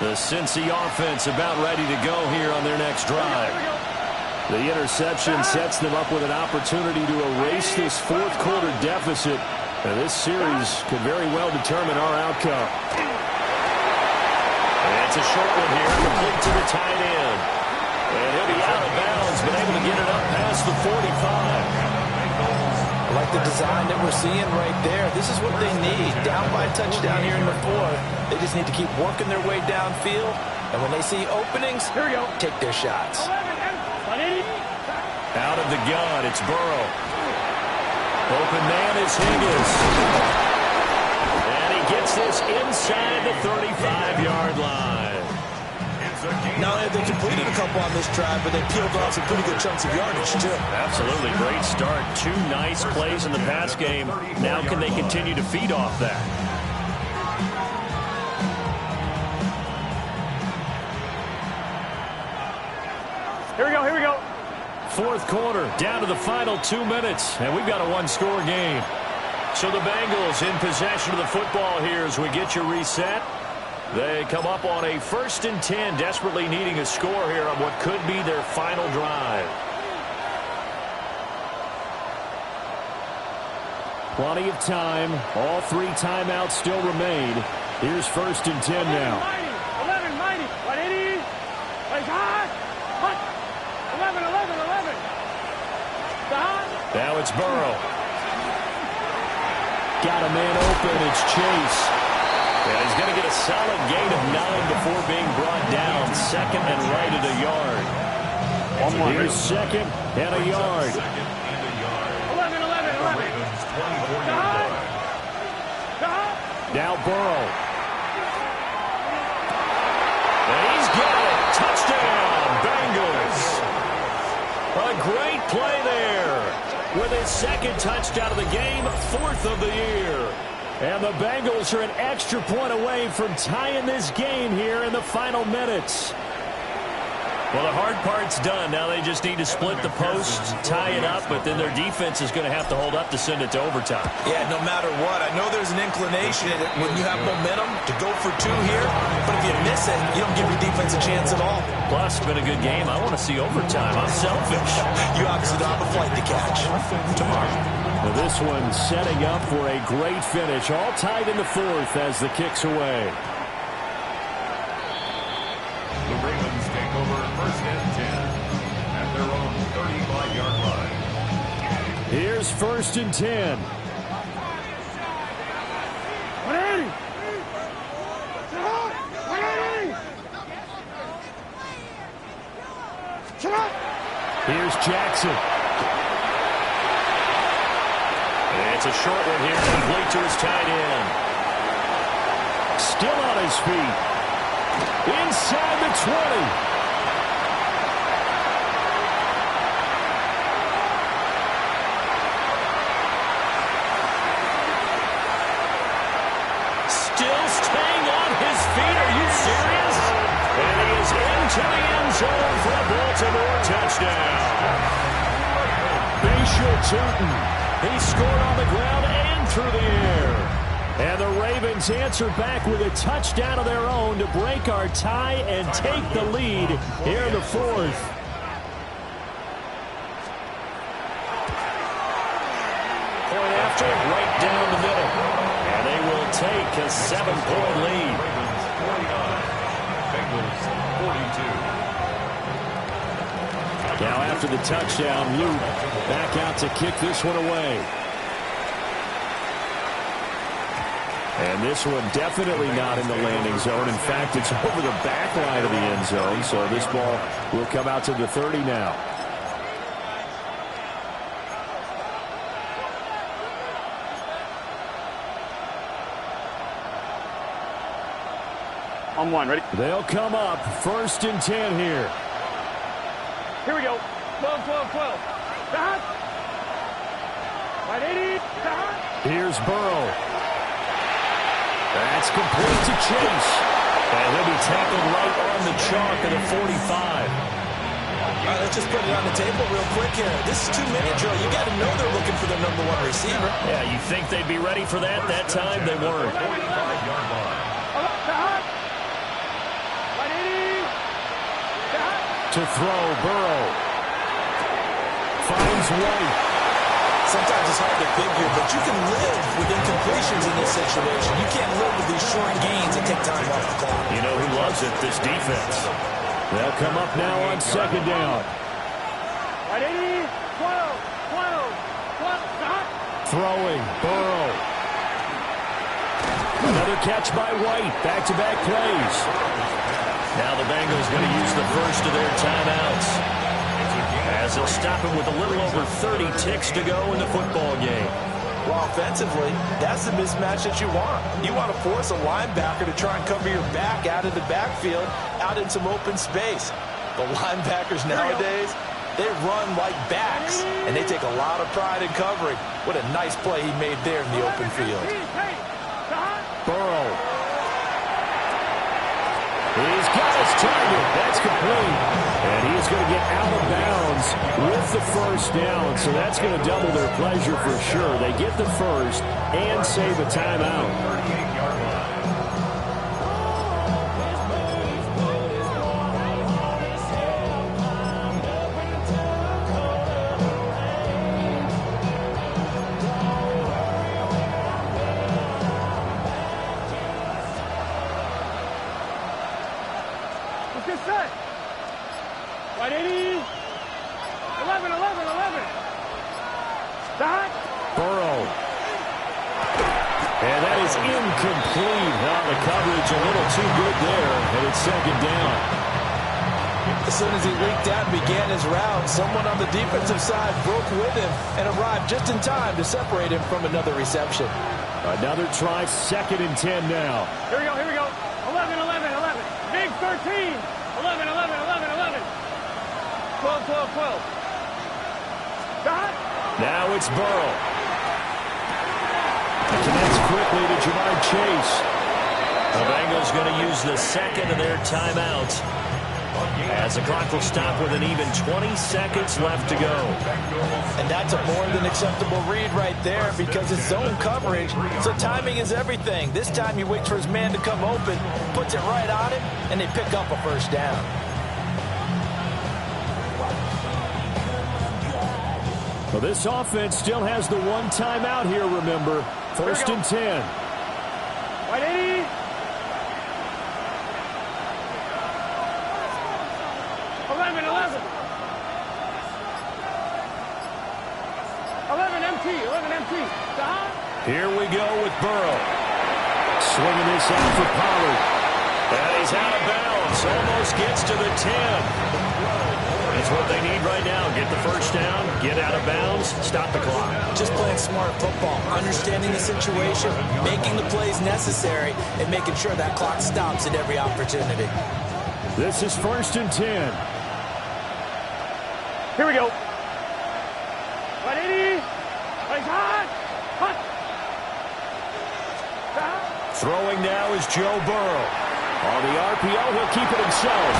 The Cincy offense about ready to go here on their next drive. The interception sets them up with an opportunity to erase this 4th quarter deficit. And this series could very well determine our outcome. And it's a short one here, complete to the tight end. And he'll be out of bounds, but able to get it up past the 45. I like the design that we're seeing right there. This is what they need. Down by a touchdown here in the 4th. They just need to keep working their way downfield. And when they see openings, here we go, take their shots. Out of the gun, it's Burrow. Open man is Higgins. And he gets this inside the 35-yard line. Now, they completed a couple on this drive, but they peeled off some pretty good chunks of yardage, too. Absolutely. Great start. 2 nice plays in the pass game. Now can they continue to feed off that? Fourth quarter, down to the final 2 minutes, and we've got a one-score game. So the Bengals in possession of the football here as we get you reset. They come up on a 1st and 10, desperately needing a score here on what could be their final drive. Plenty of time. All 3 timeouts still remain. Here's 1st and 10 now. 11, 180. Plays high. 11. Now it's Burrow. Got a man open. It's Chase. And he's going to get a solid gain of 9 before being brought down. 2nd and right at a yard. Here's 2nd and a yard. 11. Now Burrow. And he's got it. Touchdown, Bengals. A great play there. With his 2nd touchdown of the game, 4th of the year. And the Bengals are an extra point away from tying this game here in the final minutes. Well, the hard part's done. Now they just need to split the posts, tie it up, but then their defense is going to have to hold up to send it to overtime. Yeah, no matter what. I know there's an inclination when you have momentum to go for 2 here, but if you miss it, you don't give your defense a chance at all. Plus, it's been a good game. I want to see overtime. I'm selfish. You obviously don't have a flight to catch tomorrow. Well, this one setting up for a great finish. All tied in the 4th as the kick's away. The Ravens take over 1st and 10 at their own 35-yard line. Here's 1st and 10. 180. Here's Jackson. It's a short one here, complete to his tight end. Still on his feet. Inside the 20. Still staying on his feet. Are you serious? And he is into the end zone for a Baltimore touchdown. Bashir Tootin. He scored on the ground and through the air. And the Ravens answer back with a touchdown of their own to break our tie and take the lead here in the 4th. Point after, right down the middle. And they will take a 7-point lead. Ravens 49, Bengals 42. Now after the touchdown, Luke back out to kick this one away. And this one definitely not in the landing zone. In fact, it's over the back line of the end zone. So this ball will come out to the 30 now. On 1, ready? They'll come up 1st and 10 here. Here we go. 12. 180. Here's Burrow. That's complete to Chase. And he'll be tackled right on the chalk of the 45. All right, let's just put it on the table real quick here. This is 2-minute drill. You got to know they're looking for their number 1 receiver. Yeah, you think they'd be ready for that? That time they weren't. 45-yard line. To throw, Burrow. Finds White. Sometimes it's hard to figure, but you can live with incompletions in this situation. You can't live with these short gains that take time off the clock. You know who loves it? This defense. They'll come up now on 2nd down. 180. 12. Throwing, Burrow. Another catch by White. Back-to-back plays. Now the Bengals going to use the first of their timeouts, as they'll stop him with a little over 30 ticks to go in the football game. Well, offensively, that's the mismatch that you want. You want to force a linebacker to try and cover your back out of the backfield, out in some open space. The linebackers nowadays, they run like backs, and they take a lot of pride in covering. What a nice play he made there in the open field. Burrow. He's got his target. That's complete. And he's going to get out of bounds with the first down. So that's going to double their pleasure for sure. They get the first and save a timeout. Someone on the defensive side broke with him and arrived just in time to separate him from another reception. Another try, 2nd and 10 now. Here we go, here we go. 11, 11, 11. Big 13. 11, 11, 11, 11. 12, 12, 12. Got it. Now it's Burrow. Connects quickly to Jamar Chase. The Bengals going to use the second of their timeouts, as the clock will stop with an even 20 seconds left to go. And that's a more than acceptable read right there because it's zone coverage, so timing is everything. This time he waits for his man to come open, puts it right on him, and they pick up a first down. Well, this offense still has the one timeout here, remember. 1st and 10. Right, 80. 11, 11. 11 MT, 11 MT. Here we go with Burrow. Swinging this out for Pollard. And he's out of bounds. Almost gets to the 10. That's what they need right now. Get the first down, get out of bounds, stop the clock. Just playing smart football, understanding the situation, making the plays necessary, and making sure that clock stops at every opportunity. This is 1st and 10. Here we go. 180. Hot. Hot. Throwing now is Joe Burrow. On the RPO, he'll keep it himself.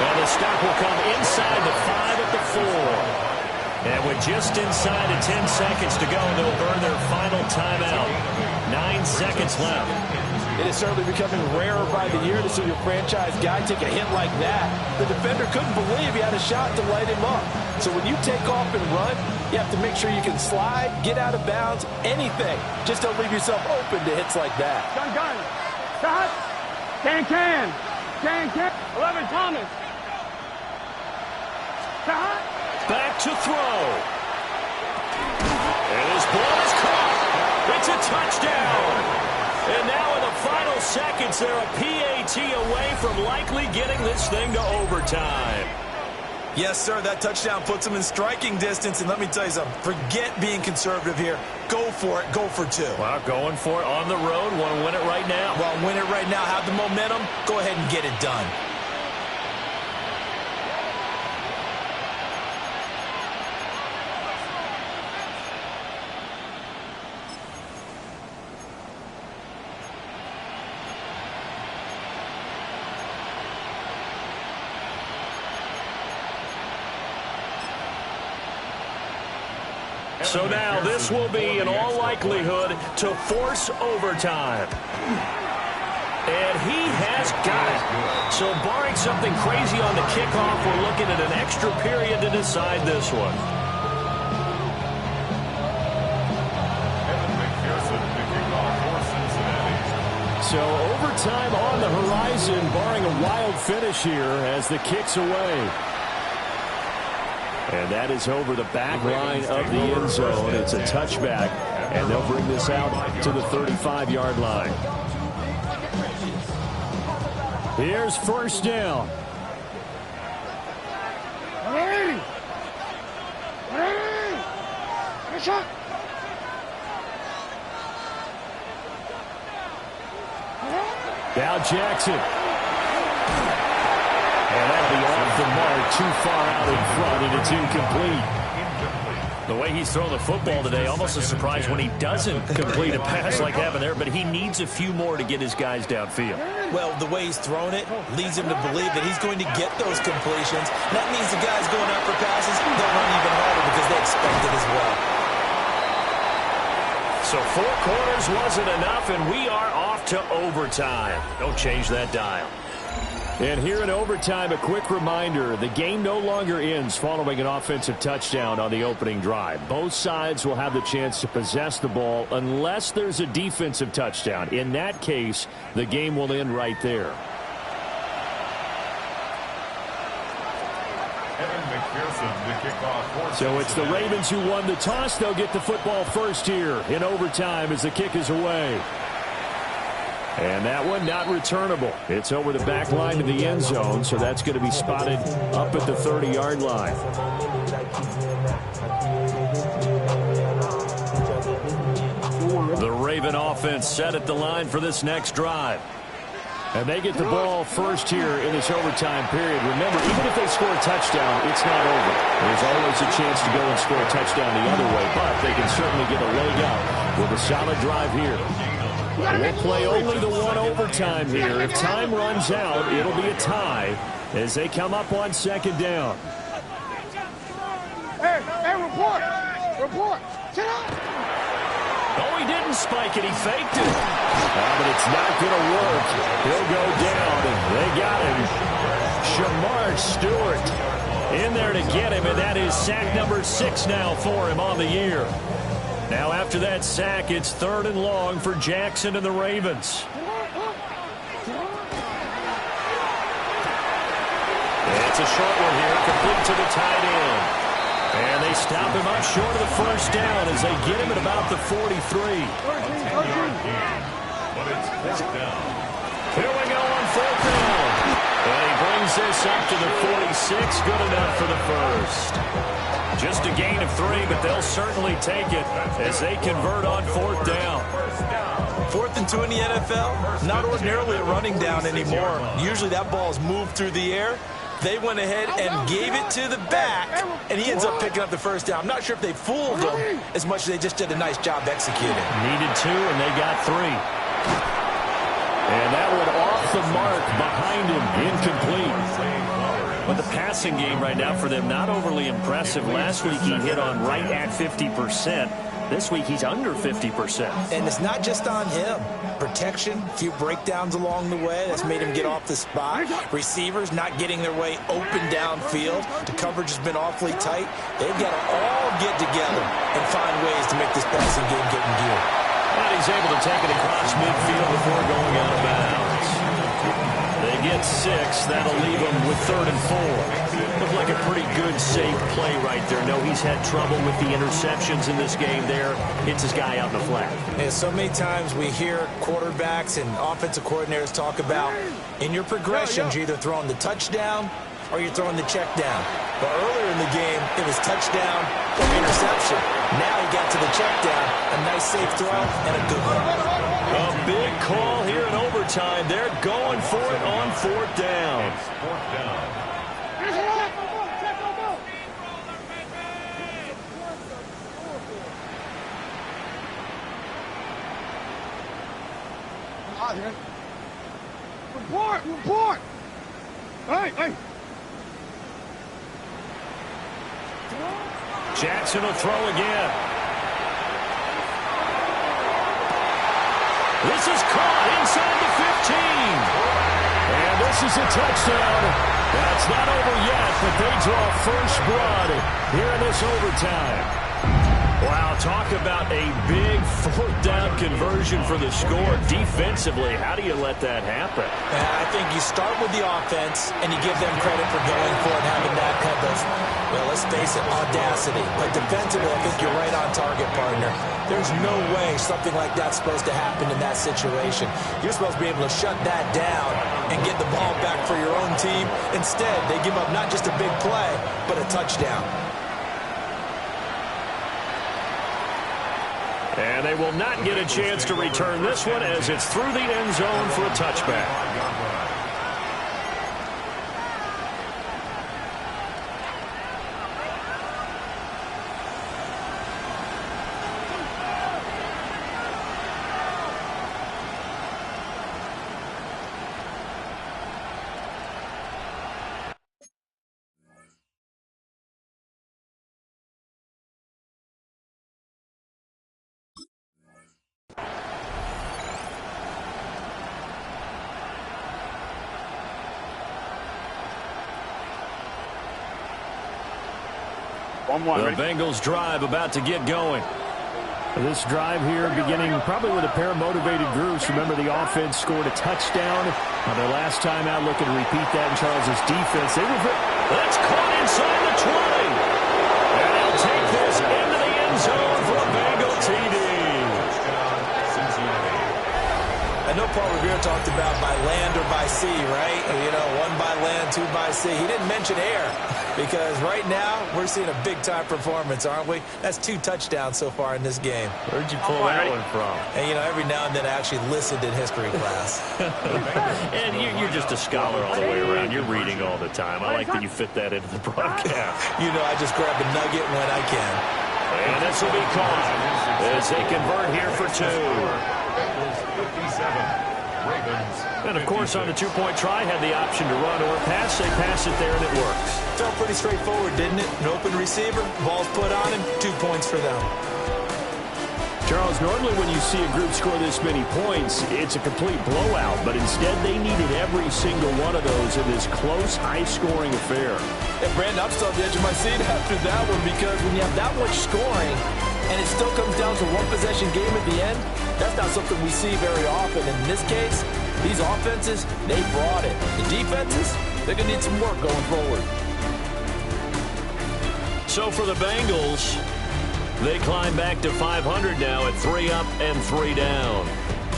And the stop will come inside the 5 at the 4. And with just inside of 10 seconds to go, they'll burn their final timeout. 9 seconds left. It is certainly becoming rarer by the year to see your franchise guy take a hit like that. The defender couldn't believe he had a shot to light him up. So when you take off and run, you have to make sure you can slide, get out of bounds, anything. Just don't leave yourself open to hits like that. Gun. Shot. Can. 11 Thomas. Shot. Back to throw. And his ball is caught. It's a touchdown. And now in the final seconds, they're a PAT away from likely getting this thing to overtime. Yes, sir, that touchdown puts them in striking distance. And let me tell you something, forget being conservative here. Go for it. Go for 2. Well, going for it on the road. Want to win it right now. Well, win it right now. Have the momentum. Go ahead and get it done. So now this will be, in all likelihood, to force overtime. And he has got it. So barring something crazy on the kickoff, we're looking at an extra period to decide this one. So overtime on the horizon, barring a wild finish here as the kick's away. And that is over the back line of the end zone. It's a touchback, and they'll bring this out to the 35-yard line. Here's first down. 180. 180. Good shot. Now Jackson. And that'll be off the mark, too far out in front, and it's incomplete. The way he's thrown the football today, almost a surprise when he doesn't complete a pass like happened there, but he needs a few more to get his guys downfield. Well, the way he's thrown it leads him to believe that he's going to get those completions. That means the guys going out for passes, they'll run even harder because they expect it as well. So 4 quarters wasn't enough, and we are off to overtime. Don't change that dial. And here in overtime, a quick reminder, the game no longer ends following an offensive touchdown on the opening drive. Both sides will have the chance to possess the ball unless there's a defensive touchdown. In that case, the game will end right there. Evan McPherson, the kickoff. So it's the Ravens who won the toss. They'll get the football first here in overtime as the kick is away. And that one not returnable. It's over the back line to the end zone, so that's going to be spotted up at the 30-yard line. The Raven offense set at the line for this next drive. And they get the ball first here in this overtime period. Remember, even if they score a touchdown, it's not over. There's always a chance to go and score a touchdown the other way, but they can certainly get a leg up with a solid drive here. We'll play only the one overtime here. If time runs out, it'll be a tie as they come up on second down. Hey, report! Report! Sit up! Oh, he didn't spike it. He faked it. But it's not going to work. He'll go down, and they got him. Shamar Stewart in there to get him, and that is sack number 6 now for him on the year. Now after that sack, it's 3rd and long for Jackson and the Ravens. It's a short one here, complete to the tight end. And they stop him up short of the first down as they get him at about the 43. But it's first down. Here we go on 4th down. And he brings this up to the 46. Good enough for the first. Just a gain of 3, but they'll certainly take it as they convert on 4th down. 4th and 2 in the NFL, not ordinarily a running down anymore. Usually that ball's moved through the air. They went ahead and gave it to the back, and he ends up picking up the first down. I'm not sure if they fooled him as much as they just did a nice job executing. Needed 2, and they got 3. And that one off the mark behind him, incomplete. But the passing game right now for them, not overly impressive. Last week he hit on right at 50%. This week he's under 50%. And it's not just on him. Protection, a few breakdowns along the way. That's made him get off the spot. Receivers not getting their way open downfield. The coverage has been awfully tight. They've got to all get together and find ways to make this passing game get in gear. And he's able to take it across midfield before going out of bounds. They get 6. That'll leave them with 3rd and 4. Looked like a pretty good, safe play right there. No, he's had trouble with the interceptions in this game there. Hits his guy out in the flat. And so many times we hear quarterbacks and offensive coordinators talk about in your progressions, you're either throwing the touchdown or you're throwing the check down. But earlier in the game, it was touchdown or interception. Now he got to the check down. A nice safe throw and a good one. A big call here in overtime. They're going for it on 4th down. It's 4th down. Report! Hey! Jackson will throw again. This is caught inside the 15. And this is a touchdown. That's not over yet, but they draw first blood here in this overtime. Wow, talk about a big 4th down conversion for the score. Defensively, how do you let that happen? I think you start with the offense, and you give them credit for going for it, having that kind of, well, let's face it, audacity. But defensively, I think you're right on target, partner. There's no way something like that's supposed to happen in that situation. You're supposed to be able to shut that down and get the ball back for your own team. Instead, they give up not just a big play, but a touchdown. And they will not get a chance to return this one as it's through the end zone for a touchback. The Bengals drive about to get going. This drive here beginning probably with a pair of motivated groups. Remember, the offense scored a touchdown on their last time out. Looking to repeat that in Charles' defense. That's caught inside the 20. And they'll take this into the end zone for a Bengal TD. I know Paul Revere talked about by land or by sea, right? You know, one by land, two by sea. He didn't mention air because right now we're seeing a big-time performance, aren't we? That's 2 touchdowns so far in this game. Where'd you pull that one from? And, you know, every now and then I actually listened in history class. And you're just a scholar all the way around. You're reading all the time. I like that you fit that into the broadcast. You know, I just grab a nugget when I can. And this will be caught as they convert here for 2. And, of course, on the 2-point try, had the option to run or pass. They pass it there, and it works. Felt pretty straightforward, didn't it? An open receiver, ball's put on him, 2 points for them. Charles, normally when you see a group score this many points, it's a complete blowout. But instead, they needed every single one of those in this close, high-scoring affair. And, Brandon, I'm still on the edge of my seat after that one because when you have that much scoring and it still comes down to one possession game at the end, that's not something we see very often. In this case, these offenses, they brought it. The defenses, they're going to need some work going forward. So for the Bengals, they climb back to 500 now at 3 up and 3 down.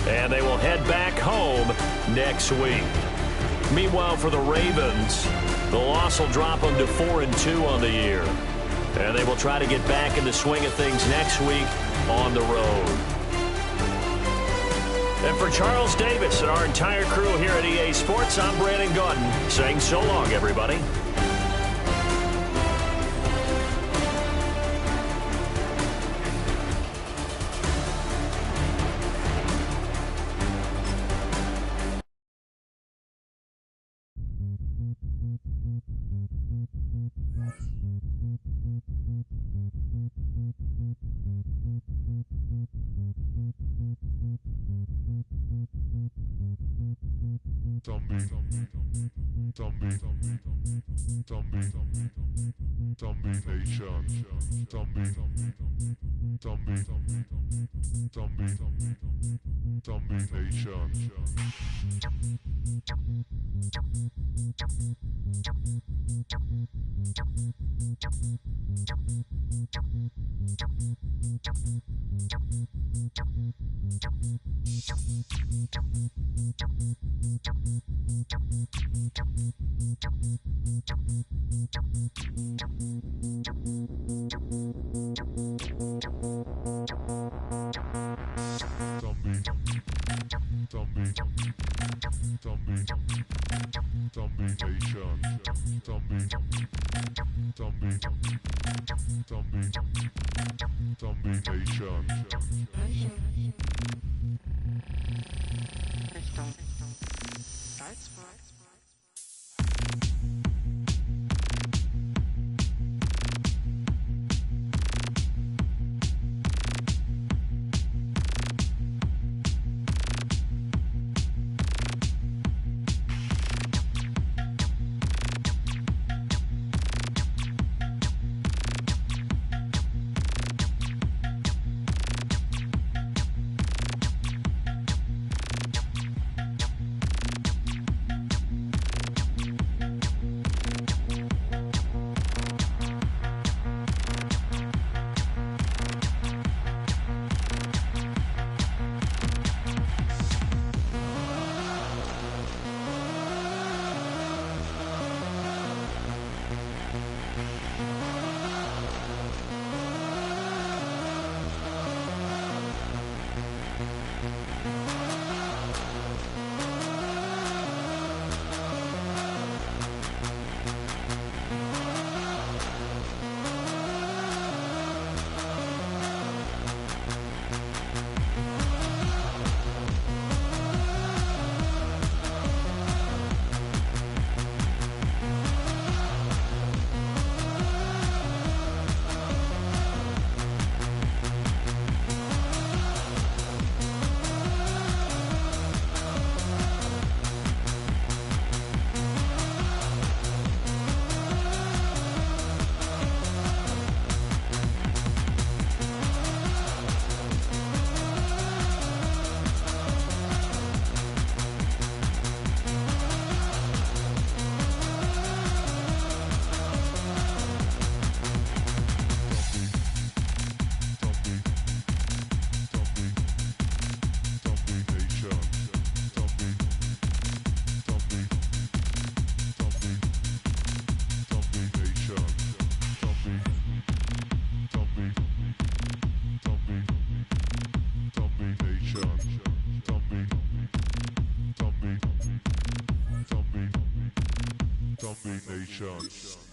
And they will head back home next week. Meanwhile, for the Ravens, the loss will drop them to 4-2 on the year. And they will try to get back in the swing of things next week on the road. And for Charles Davis and our entire crew here at EA Sports, I'm Brandon Gaudin saying so long, everybody. SB Nation.